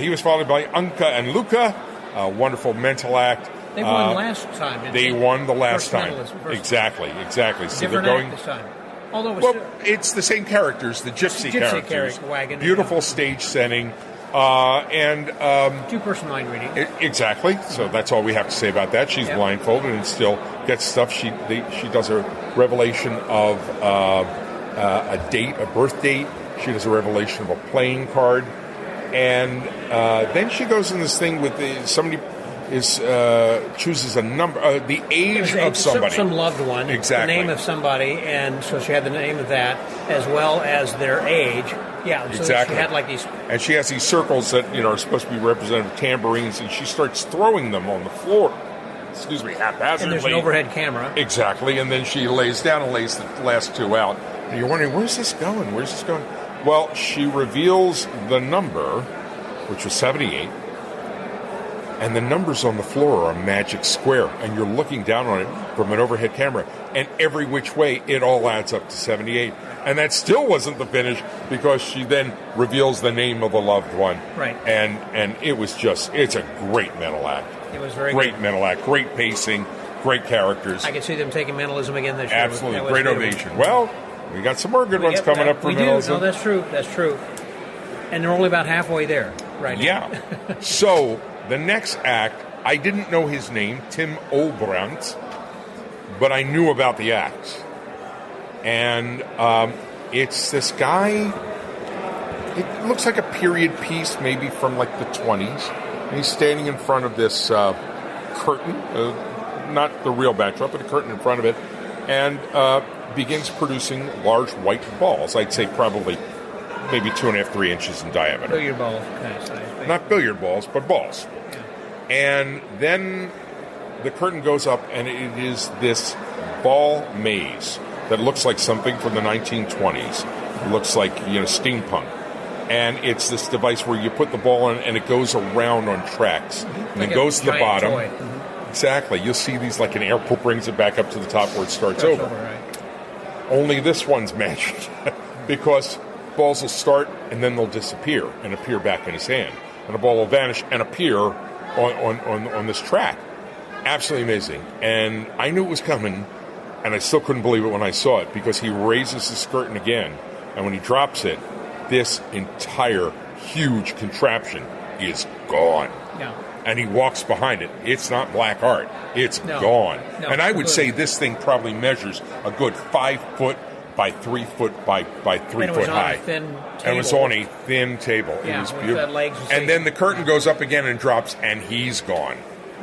Speaker 14: He was followed by Anka and Luca, a wonderful mental act.
Speaker 2: They won last time.
Speaker 14: They won the last time.
Speaker 2: Exactly.
Speaker 14: So
Speaker 2: different
Speaker 14: they're going
Speaker 2: act this time. Although
Speaker 14: it's the same characters, the gypsy characters.
Speaker 2: Wagon.
Speaker 14: Beautiful stage setting. And
Speaker 2: two-person mind reading.
Speaker 14: Exactly. So that's all we have to say about that. She's blindfolded and still gets stuff. She does a revelation of a date, a birth date. She does a revelation of a playing card, and then she goes in this thing with somebody chooses a number, the age of somebody,
Speaker 2: some loved one,
Speaker 14: exactly,
Speaker 2: the name of somebody, and so she had the name of that as well as their age. Yeah, so
Speaker 14: exactly.
Speaker 2: She had like these,
Speaker 14: and she has these circles that are supposed to be representative of tambourines, and she starts throwing them on the floor. Excuse me, haphazardly.
Speaker 2: And there's an overhead camera.
Speaker 14: Exactly, and then she lays down and lays the last two out. And you're wondering, where's this going? Where's this going? Well, she reveals the number, which was 78, and the numbers on the floor are a magic square, and you're looking down on it from an overhead camera, and every which way it all adds up to 78. And that still wasn't the finish, because she then reveals the name of the loved one.
Speaker 2: Right.
Speaker 14: And it was just, it's a great mental act.
Speaker 2: It was very
Speaker 14: great
Speaker 2: good.
Speaker 14: mental act, great pacing, great characters.
Speaker 2: I can see them taking mentalism again this year.
Speaker 14: Absolutely, great ovation. Well, we got some more good ones coming up for
Speaker 2: we
Speaker 14: mentalism.
Speaker 2: do. No, that's true. That's true. And they're only about halfway there right now.
Speaker 14: Yeah. So the next act, I didn't know his name, Tim Olbrandt, but I knew about the act. And it's this guy, it looks like a period piece, maybe from like the 20s. And he's standing in front of this curtain, not the real backdrop, but a curtain in front of it, and begins producing large white balls. I'd say probably maybe 2.5, 3 inches in diameter.
Speaker 2: Billiard ball kind of size.
Speaker 14: Not billiard balls, but balls. Yeah. And then the curtain goes up, and it is this ball maze that looks like something from the 1920s. It looks like, steampunk. And it's this device where you put the ball in, and it goes around on tracks. And
Speaker 2: like
Speaker 14: it goes to the bottom.
Speaker 2: Toy. Mm-hmm.
Speaker 14: Exactly. You'll see these like an airport, brings it back up to the top where it starts over.
Speaker 2: Right.
Speaker 14: Only this one's magic, because balls will start and then they'll disappear and appear back in his hand. And the ball will vanish and appear on this track. Absolutely amazing. And I knew it was coming, and I still couldn't believe it when I saw it, because he raises his curtain again, and when he drops it, this entire huge contraption is gone.
Speaker 2: Yeah.
Speaker 14: And he walks behind it. It's not black art. It's gone.
Speaker 2: No,
Speaker 14: and I would say this thing probably measures a good 5 foot by 3 foot by 3 foot high.
Speaker 2: And
Speaker 14: it was on a thin table.
Speaker 2: Yeah,
Speaker 14: it was
Speaker 2: with
Speaker 14: beautiful.
Speaker 2: legs
Speaker 14: and then the curtain goes up again and drops, and he's gone.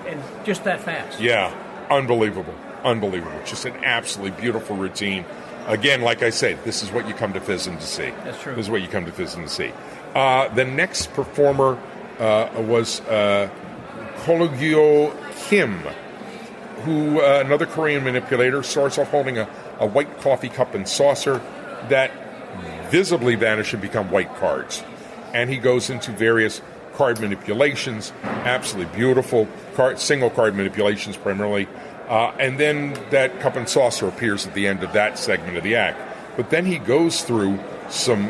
Speaker 2: And just that fast.
Speaker 14: Yeah, unbelievable. Unbelievable. Just an absolutely beautiful routine. Again, like I said, this is what you come to FISM to see.
Speaker 2: That's true.
Speaker 14: This is what you come to FISM to see. The next performer was Kolugyo Kim, who, another Korean manipulator, starts off holding a white coffee cup and saucer that visibly vanish and become white cards. And he goes into various card manipulations, absolutely beautiful single card manipulations primarily. And then that cup and saucer appears at the end of that segment of the act. But then he goes through some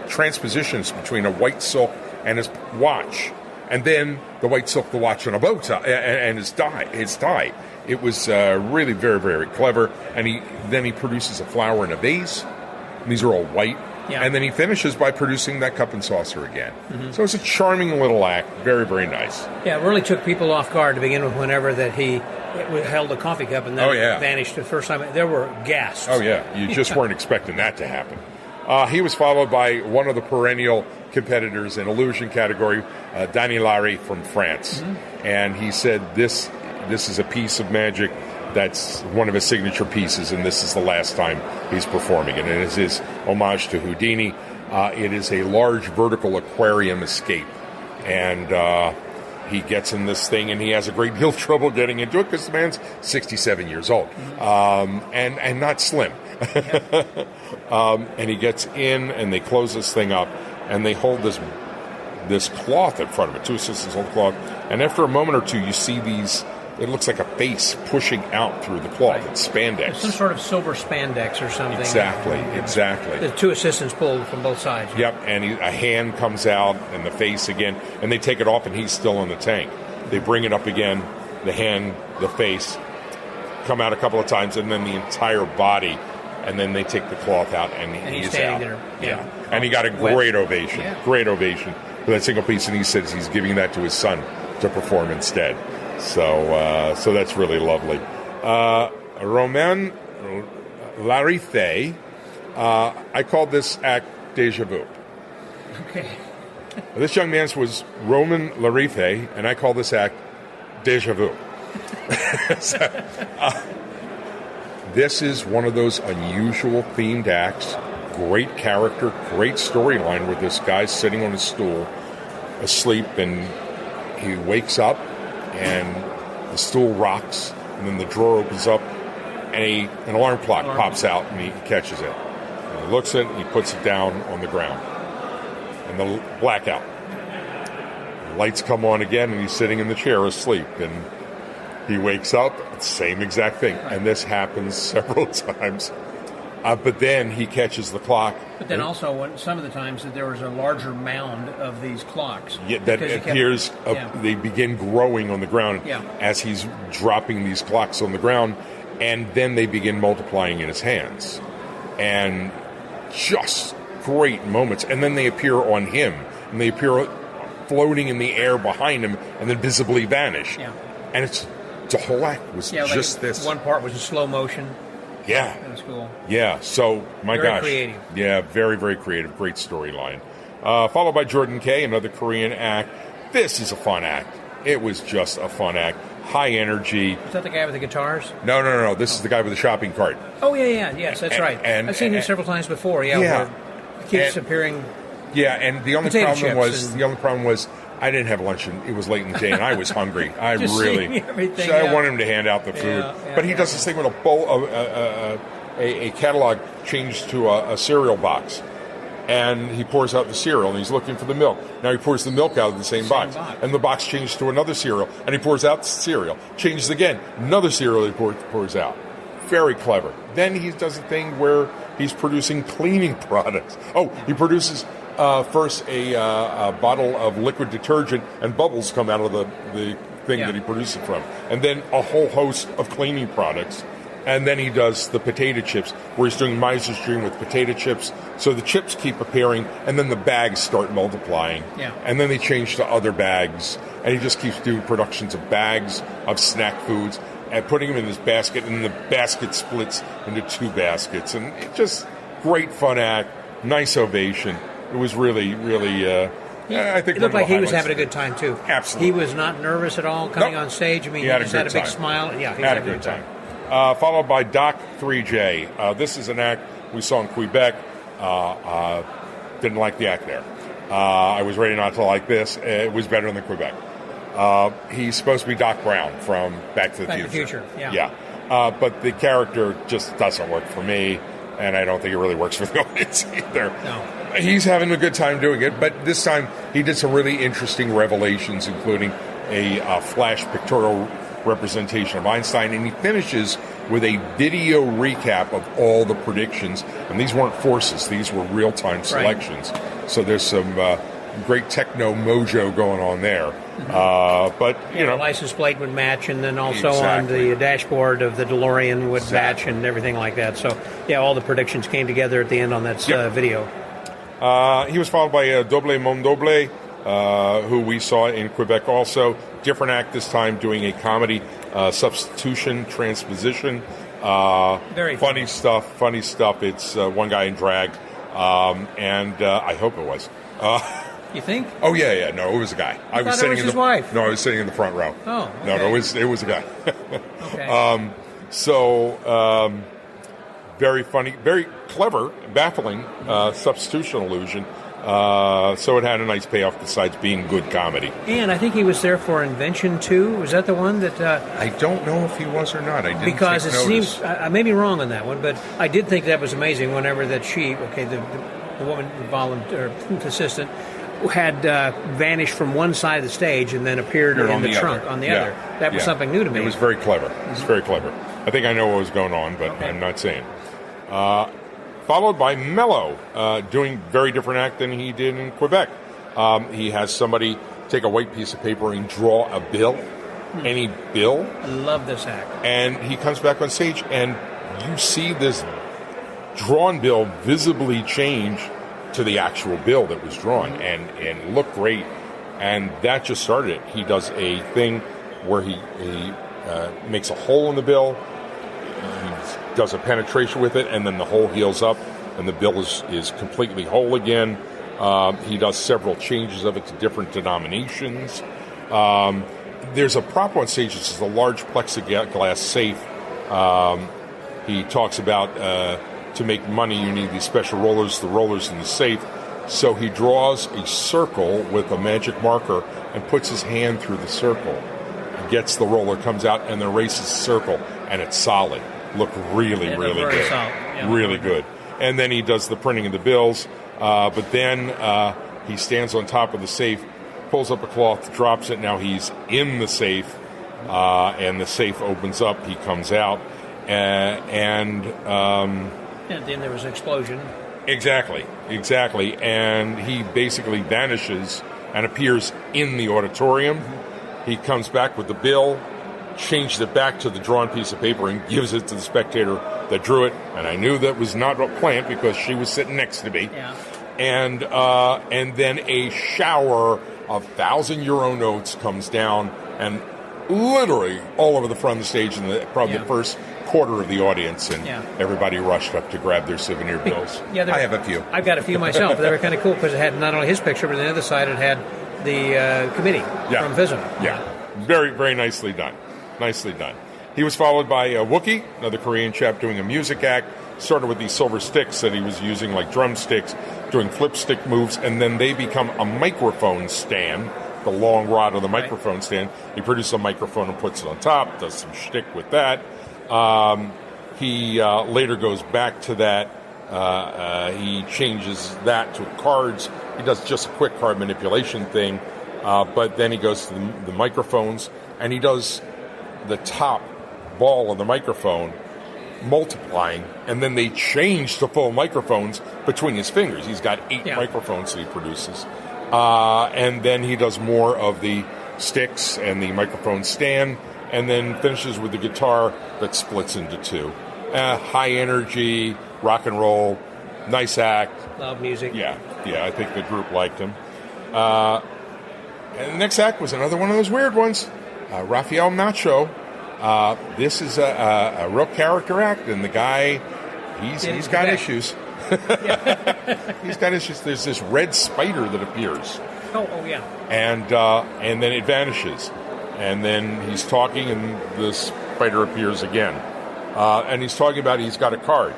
Speaker 14: transpositions between a white silk and his watch, and then the white silk, the watch, and a bow tie, and his tie. It was really very, very clever. And then he produces a flower in a vase. And these are all white.
Speaker 2: Yeah.
Speaker 14: And then he finishes by producing that cup and saucer again. Mm-hmm. So it's a charming little act. Very, very nice.
Speaker 2: Yeah, it really took people off guard to begin with whenever that he held a coffee cup and then vanished the first time. There were gasps.
Speaker 14: Oh, yeah. You just weren't expecting that to happen. He was followed by one of the perennial competitors in illusion category, Danny Larry from France. Mm-hmm. And he said this is a piece of magic that's one of his signature pieces, and this is the last time he's performing it. And it is his homage to Houdini. It is a large vertical aquarium escape. And he gets in this thing, and he has a great deal of trouble getting into it because the man's 67 years old and not slim. And he gets in, and they close this thing up, and they hold this cloth in front of it. Two assistants hold the cloth. And after a moment or two, you see these... It looks like a face pushing out through the cloth. Right. It's spandex.
Speaker 2: There's some sort of silver spandex or something.
Speaker 14: Exactly.
Speaker 2: The two assistants pulled from both sides.
Speaker 14: Yep, and a hand comes out, and the face again, and they take it off, and he's still in the tank. They bring it up again, the hand, the face, come out a couple of times, and then the entire body, and then they take the cloth out, and he's
Speaker 2: standing
Speaker 14: out.
Speaker 2: there. Yeah.
Speaker 14: And he got a great ovation. Yeah. Great ovation for that single piece, and he says he's giving that to his son to perform instead. So that's really lovely. Romain Larithe, I called this act Deja Vu.
Speaker 2: Okay.
Speaker 14: This young man's was Romain Larithe, and I call this act Deja Vu. This is one of those unusual themed acts. Great character, great storyline where this guy's sitting on a stool, asleep, and he wakes up, and the stool rocks, and then the drawer opens up, and an alarm clock pops out, and he catches it. And he looks at it, and he puts it down on the ground. And the blackout. lights come on again, and he's sitting in the chair asleep. And he wakes up, same exact thing. And this happens several times. But then he catches the clock.
Speaker 2: But then also, some of the times that there was a larger mound of these clocks.
Speaker 14: Yeah, that appears, they begin growing on the ground as he's dropping these clocks on the ground. And then they begin multiplying in his hands. And just great moments. And then they appear on him. And they appear floating in the air behind him and then visibly vanish. Yeah. And the whole act was just this.
Speaker 2: One part was in slow motion.
Speaker 14: Yeah.
Speaker 2: That was cool.
Speaker 14: Yeah. So, my gosh.
Speaker 2: Very creative.
Speaker 14: Yeah, very, very creative. Great storyline. Followed by Jordan Kay, another Korean act. This is a fun act. It was just a fun act. High energy.
Speaker 2: Is that the guy with the guitars?
Speaker 14: No. This is the guy with the shopping cart.
Speaker 2: Oh, yeah. Yes, that's right. I've seen him several times before. Yeah. He keeps appearing.
Speaker 14: Yeah, and the only problem was I didn't have lunch, and it was late in the day, and I was hungry. I really, I wanted him to hand out the food, but he does this thing with a bowl of a catalog changed to a cereal box, and he pours out the cereal, and he's looking for the milk. Now he pours the milk out of the same box, and the box changes to another cereal, and he pours out the cereal, changes again, another cereal he pours out. Very clever. Then he does a thing where he's producing cleaning products. Oh, he produces. First, a bottle of liquid detergent, and bubbles come out of the thing that he produces it from. And then a whole host of cleaning products. And then he does the potato chips, where he's doing Miser's Dream with potato chips. So the chips keep appearing, and then the bags start multiplying. Yeah. And then they change to other bags. And he just keeps doing productions of bags of snack foods and putting them in this basket, and the basket splits into two baskets. And it just great fun act, nice ovation. It was really, really, I think...
Speaker 2: It looked like he was having a good time, too.
Speaker 14: Absolutely.
Speaker 2: He was not nervous at all coming on stage. I mean, he just had a big smile. Yeah, he had a good time.
Speaker 14: Followed by Doc 3J. This is an act we saw in Quebec. Didn't like the act there. I was ready not to like this. It was better than Quebec. He's supposed to be Doc Brown from Back to the Future. Yeah. But the character just doesn't work for me, and I don't think it really works for the audience either. No. He's having a good time doing it, but this time he did some really interesting revelations, including a flash pictorial representation of Einstein, and he finishes with a video recap of all the predictions. And these weren't forces; these were real-time selections. Right. So there's some great techno mojo going on there. Mm-hmm. But
Speaker 2: the license plate would match, and then also on the dashboard of the DeLorean would match, and everything like that. So all the predictions came together at the end on that video.
Speaker 14: He was followed by Doble Mon Doble, who we saw in Quebec also. Different act this time, doing a comedy, substitution, transposition.
Speaker 2: Very
Speaker 14: funny stuff. It's one guy in drag, and I hope it was.
Speaker 2: You think?
Speaker 14: Oh, yeah. No, it was a guy. I was sitting
Speaker 2: his wife.
Speaker 14: No, I was sitting in the front row.
Speaker 2: Oh, okay.
Speaker 14: No, it was a guy.
Speaker 2: Okay.
Speaker 14: Very funny, very clever, baffling substitution illusion. So it had a nice payoff besides being good comedy.
Speaker 2: And I think he was there for Invention 2. Was that the one that...
Speaker 14: I don't know if he was or not. I didn't
Speaker 2: because
Speaker 14: take
Speaker 2: it
Speaker 14: notice.
Speaker 2: Seems... I may be wrong on that one, but I did think that was amazing whenever that the woman, the assistant, had vanished from one side of the stage and then appeared in the trunk on the other. That was something new to me.
Speaker 14: It was very clever. It's very clever. I think I know what was going on, but I'm not saying. Followed by Mello, doing very different act than he did in Quebec. He has somebody take a white piece of paper and draw a bill, any bill.
Speaker 2: I love this act.
Speaker 14: And he comes back on stage, and you see this drawn bill visibly change to the actual bill that was drawn, and look great. And that just started it. He does a thing where he makes a hole in the bill. He does a penetration with it, and then the hole heals up, and the bill is completely whole again. He does several changes of it to different denominations. There's a prop on stage. It's a large plexiglass safe. He talks about to make money, you need these special rollers, the rollers in the safe. So he draws a circle with a magic marker and puts his hand through the circle. He gets the roller, comes out, and then erases the circle, and it's solid. Look really good.
Speaker 2: Yeah.
Speaker 14: Really good. And then he does the printing of the bills, but then he stands on top of the safe, pulls up a cloth, drops it. Now he's in the safe, and the safe opens up. He comes out, and
Speaker 2: then there was an explosion.
Speaker 14: Exactly. And he basically vanishes and appears in the auditorium. He comes back with the bill, changed it back to the drawn piece of paper, and gives it to the spectator that drew it. And I knew that was not a plant because she was sitting next to me.
Speaker 2: Yeah.
Speaker 14: And then a shower of 1,000-euro notes comes down, and literally all over the front of the stage, in probably the first quarter of the audience, and everybody rushed up to grab their souvenir bills. I have a few.
Speaker 2: I've got a few myself. They were kind of cool because it had not only his picture, but on the other side it had the committee from FISM.
Speaker 14: Yeah, very, very nicely done. Nicely done. He was followed by Wookie, another Korean chap doing a music act. Started with these silver sticks that he was using like drumsticks, doing flip stick moves, and then they become a microphone stand, the long rod of the microphone stand. He produces a microphone and puts it on top, does some shtick with that. He later goes back to that. He changes that to cards. He does just a quick card manipulation thing, but then he goes to the microphones, and he does the top ball of the microphone multiplying, and then they change to full microphones between his fingers. He's got 8 microphones that he produces. And then he does more of the sticks and the microphone stand, and then finishes with the guitar that splits into 2. High energy, rock and roll, nice act.
Speaker 2: Loud music.
Speaker 14: Yeah, I think the group liked him. And the next act was another one of those weird ones. Rafael Nacho. This is a real character act, and the guy, he's got issues. He's got issues. There's this red spider that appears.
Speaker 2: Oh yeah.
Speaker 14: And then it vanishes. And then he's talking, and the spider appears again. And he's talking about he's got a card.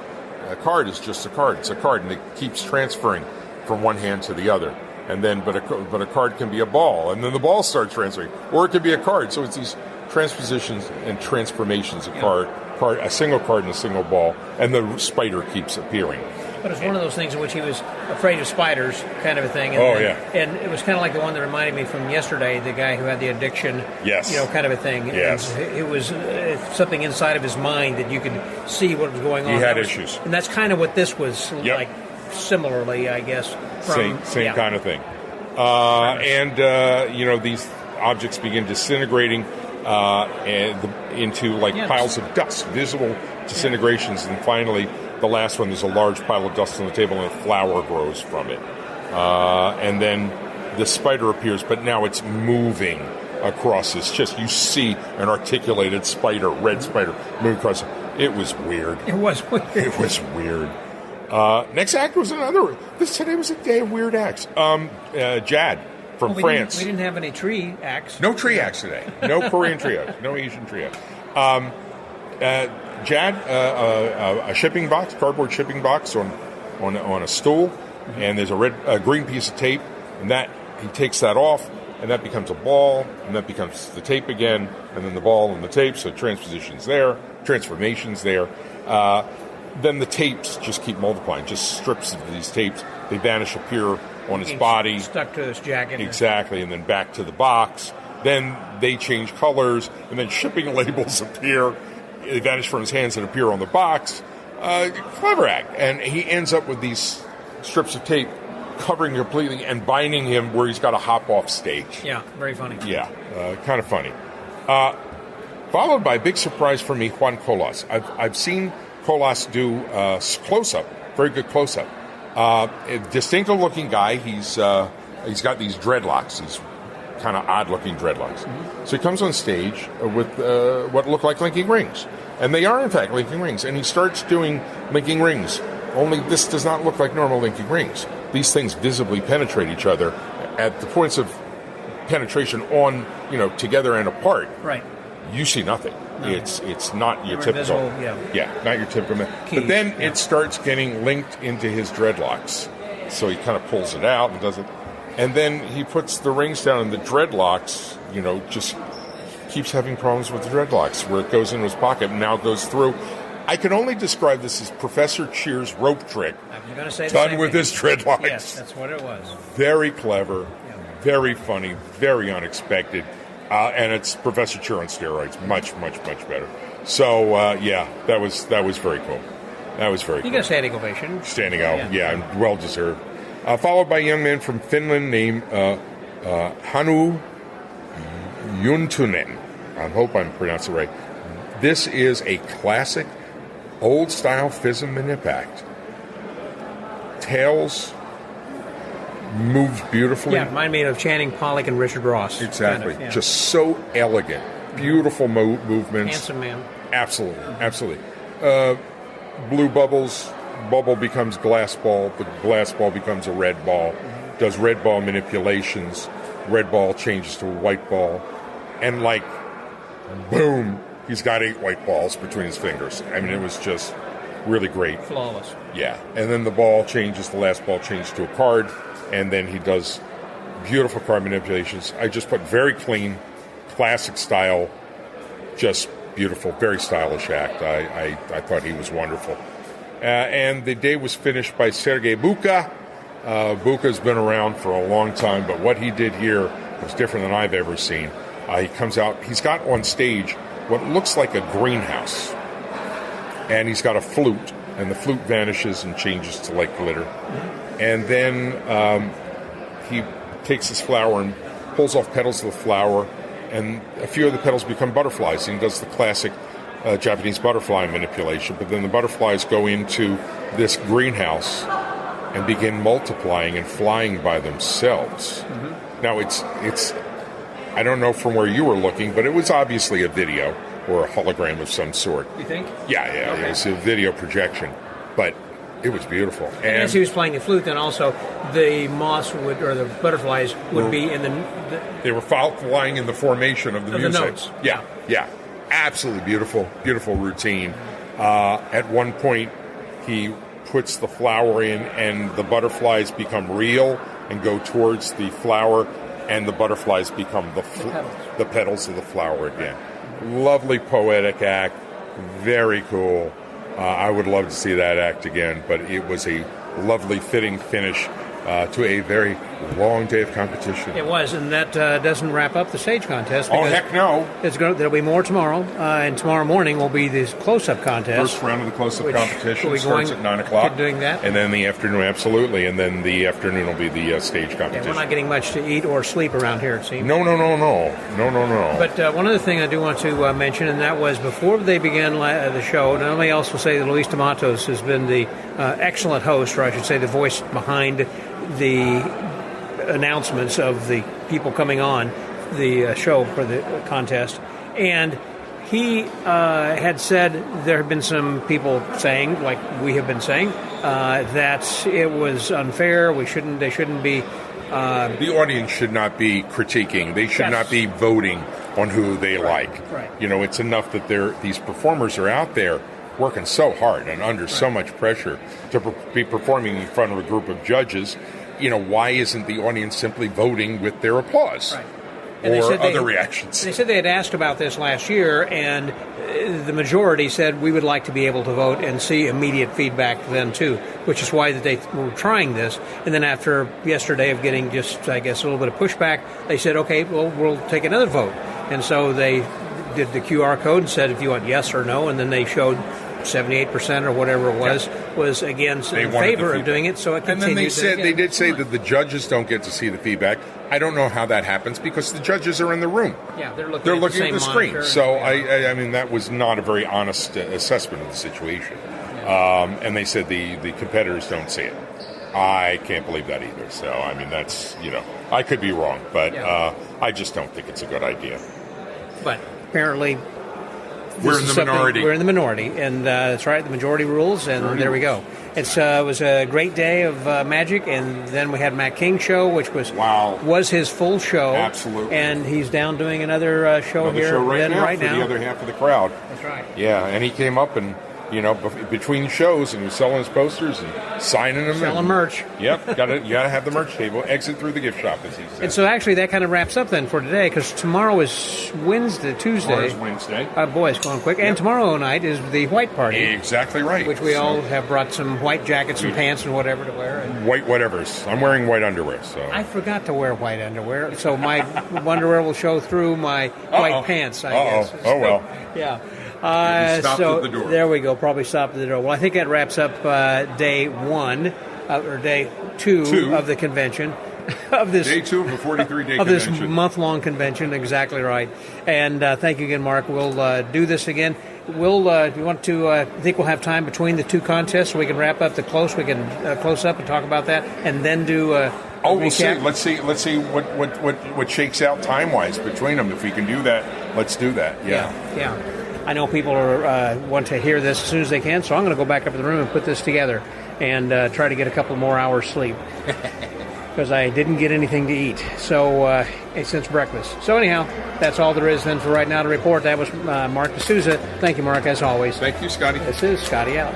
Speaker 14: A card is just a card. It's a card, and it keeps transferring from one hand to the other. And then, but a card can be a ball, and then the ball starts transferring, or it could be a card. So it's these transpositions and transformations of card, a single card and a single ball, and the spider keeps appearing.
Speaker 2: But it's one of those things in which he was afraid of spiders, kind of a thing. And and it was kind of like the one that reminded me from yesterday, the guy who had the addiction, kind of a thing.
Speaker 14: Yes.
Speaker 2: And it was something inside of his mind that you could see what was going on.
Speaker 14: He had issues.
Speaker 2: And that's kind of what this was like, similarly, I guess.
Speaker 14: Same kind of thing. These objects begin disintegrating into piles of dust, visible disintegrations, and finally, the last one, there's a large pile of dust on the table, and a flower grows from it. And then the spider appears, but now it's moving across his chest. You see an articulated spider, red spider, move across. It was weird.
Speaker 2: It was weird.
Speaker 14: It was weird. Next act was another. Today was a day of weird acts. Jad from France.
Speaker 2: We didn't have any tree acts.
Speaker 14: No tree acts today. No Korean trio. No Asian trio. Jad, a shipping box, cardboard shipping box on a stool, and there's a green piece of tape, and that he takes that off, and that becomes a ball, and that becomes the tape again, and then the ball and the tape. So transformations there. Then the tapes just keep multiplying, just strips of these tapes. They vanish, appear on his body.
Speaker 2: Stuck to his jacket.
Speaker 14: Exactly, and then back to the box. Then they change colors, and then shipping labels appear. They vanish from his hands and appear on the box. Clever act. And he ends up with these strips of tape covering completely and binding him where he's got to hop off stage.
Speaker 2: Yeah, very funny.
Speaker 14: Yeah, kind of funny. Followed by a big surprise for me, Juan Colas. I've seen Colas do close-up, very good close-up. A distinctive-looking guy. He's got these dreadlocks, these kind of odd-looking dreadlocks. Mm-hmm. So he comes on stage with what look like linking rings. And they are, in fact, linking rings. And he starts doing linking rings. Only this does not look like normal linking rings. These things visibly penetrate each other at the points of penetration on, together and apart.
Speaker 2: Right.
Speaker 14: You see nothing. No. It's not your typical.
Speaker 2: Invisible,
Speaker 14: not your typical. Keys, but then it starts getting linked into his dreadlocks. So he kind of pulls it out and does it. And then he puts the rings down, and the dreadlocks, just keeps having problems with the dreadlocks, where it goes into his pocket and now goes through. I can only describe this as Professor Cheer's rope trick
Speaker 2: I was going to say
Speaker 14: done with his dreadlocks.
Speaker 2: Yes, that's what it was.
Speaker 14: Very clever. very funny, very unexpected, and it's Professor Cheer on steroids. Much, much, much better. So that was very cool. That was very cool.
Speaker 2: You got a standing ovation.
Speaker 14: Standing out, yeah, well deserved. Followed by a young man from Finland named Hannu Juntunen. I hope I'm pronouncing it right. This is a classic, old-style FISM Manipact. Tails moves beautifully.
Speaker 2: Yeah, mine made of Channing Pollock and Richard Ross.
Speaker 14: Exactly.
Speaker 2: Kind of,
Speaker 14: Just so elegant. Beautiful movements.
Speaker 2: Handsome man.
Speaker 14: Absolutely. Absolutely. Blue bubbles. Bubble becomes glass ball. The glass ball becomes a red ball. Does red ball manipulations. Red ball changes to a white ball. And boom, he's got 8 white balls between his fingers. I mean, it was just really great.
Speaker 2: Flawless.
Speaker 14: Yeah. And then the ball changes, the last ball changes to a card, and then he does beautiful card manipulations. I just put very clean, classic style, just beautiful, very stylish act. I thought he was wonderful. And the day was finished by Sergei Buka. Buka's been around for a long time, but what he did here was different than I've ever seen. He comes out, he's got on stage what looks like a greenhouse, and he's got a flute, and the flute vanishes and changes to glitter. And then he takes his flower and pulls off petals of the flower, and a few of the petals become butterflies, and he does the classic Japanese butterfly manipulation, but then the butterflies go into this greenhouse and begin multiplying and flying by themselves. Now, it's I don't know from where you were looking, but it was obviously a video or a hologram of some sort.
Speaker 2: You think?
Speaker 14: Yeah, okay. It was a video projection, but it was beautiful.
Speaker 2: And as he was playing the flute, then also the moths or the butterflies would be in the
Speaker 14: they were flying in the formation of the music.
Speaker 2: The notes.
Speaker 14: Yeah. Absolutely beautiful routine. At one point, he puts the flower in, and the butterflies become real and go towards the flower, and the butterflies become the petals of the flower again. Lovely poetic act, very cool. I would love to see that act again, but it was a lovely, fitting finish to a very long day of competition.
Speaker 2: It was, and that doesn't wrap up the stage contest.
Speaker 14: Oh, heck no.
Speaker 2: There'll be more tomorrow, and tomorrow morning will be this close-up contest.
Speaker 14: First round of the close-up competition starts at 9 o'clock.
Speaker 2: Doing that?
Speaker 14: And then the afternoon, absolutely, and then the afternoon will be the stage competition.
Speaker 2: Yeah, we're not getting much to eat or sleep around here, it seems.
Speaker 14: No.
Speaker 2: But one other thing I do want to mention, and that was before they began the show, and let me also say that Luis D'Amatos has been the excellent host, or I should say the voice behind the announcements of the people coming on the show for the contest. And he had said there have been some people saying, like we have been saying, that it was unfair. They shouldn't be.
Speaker 14: The audience should not be critiquing. They should not be voting on who they like.
Speaker 2: Right.
Speaker 14: It's enough that these performers are out there working so hard and under so much pressure to be performing in front of a group of judges. Why isn't the audience simply voting with their applause?
Speaker 2: Right.
Speaker 14: Or other reactions?
Speaker 2: They said they had asked about this last year, and the majority said we would like to be able to vote and see immediate feedback then too, which is why that they were trying this. And then after yesterday of getting just, I guess, a little bit of pushback, they said, okay, well, we'll take another vote. And so they did the QR code and said if you want yes or no, and then they showed 78% or whatever it was again in favor of doing it. So it continued.
Speaker 14: And then they did say that the judges don't get to see the feedback. I don't know how that happens because the judges are in the room.
Speaker 2: Yeah, they're looking
Speaker 14: at the screen. So I mean that was not a very honest assessment of the situation. And they said the competitors don't see it. I can't believe that either. So I mean that's I could be wrong, but I just don't think it's a good idea.
Speaker 2: But apparently.
Speaker 14: We're in the minority.
Speaker 2: We're in the minority, and that's right. The majority rules, and there we go. It was a great day of magic, and then we had Matt King's show, which was his full show.
Speaker 14: Absolutely.
Speaker 2: And he's down doing another show here
Speaker 14: right now.
Speaker 2: The other half
Speaker 14: of the crowd.
Speaker 2: That's right.
Speaker 14: Yeah, and he came up and between shows, and selling his posters and signing them.
Speaker 2: Selling merch.
Speaker 14: Yep, you gotta have the merch table. Exit through the gift shop, as he said.
Speaker 2: And so actually that kind of wraps up then for today, because tomorrow is Tuesday.
Speaker 14: Tomorrow's Wednesday.
Speaker 2: Boy, it's going quick. Yep. And tomorrow night is the white party.
Speaker 14: Exactly right.
Speaker 2: Which we all have brought some white jackets and pants and whatever to wear.
Speaker 14: White whatevers. I'm wearing white underwear. So
Speaker 2: I forgot to wear white underwear, so my underwear will show through my white pants, I guess.
Speaker 14: Oh, well.
Speaker 2: Yeah.
Speaker 14: Stopped at the door.
Speaker 2: There we go. Probably stopped at the door. Well, I think that wraps up day 1 or day 2 of the convention. Of this
Speaker 14: day 2 of a 43-day
Speaker 2: of
Speaker 14: convention.
Speaker 2: This month-long convention. Exactly right. And thank you again, Marc. We'll do this again. We'll. You want to? I think we'll have time between the 2 contests, so we can wrap up the close. We can close up and talk about that, and then do.
Speaker 14: We'll see. Let's see what shakes out time-wise between them. If we can do that, let's do that.
Speaker 2: Yeah. I know people want to hear this as soon as they can, so I'm going to go back up to the room and put this together and try to get a couple more hours sleep because I didn't get anything to eat since breakfast. So anyhow, that's all there is then for right now to report. That was Marc DeSouza. Thank you, Marc, as always.
Speaker 14: Thank you, Scotty.
Speaker 2: This is Scotty out.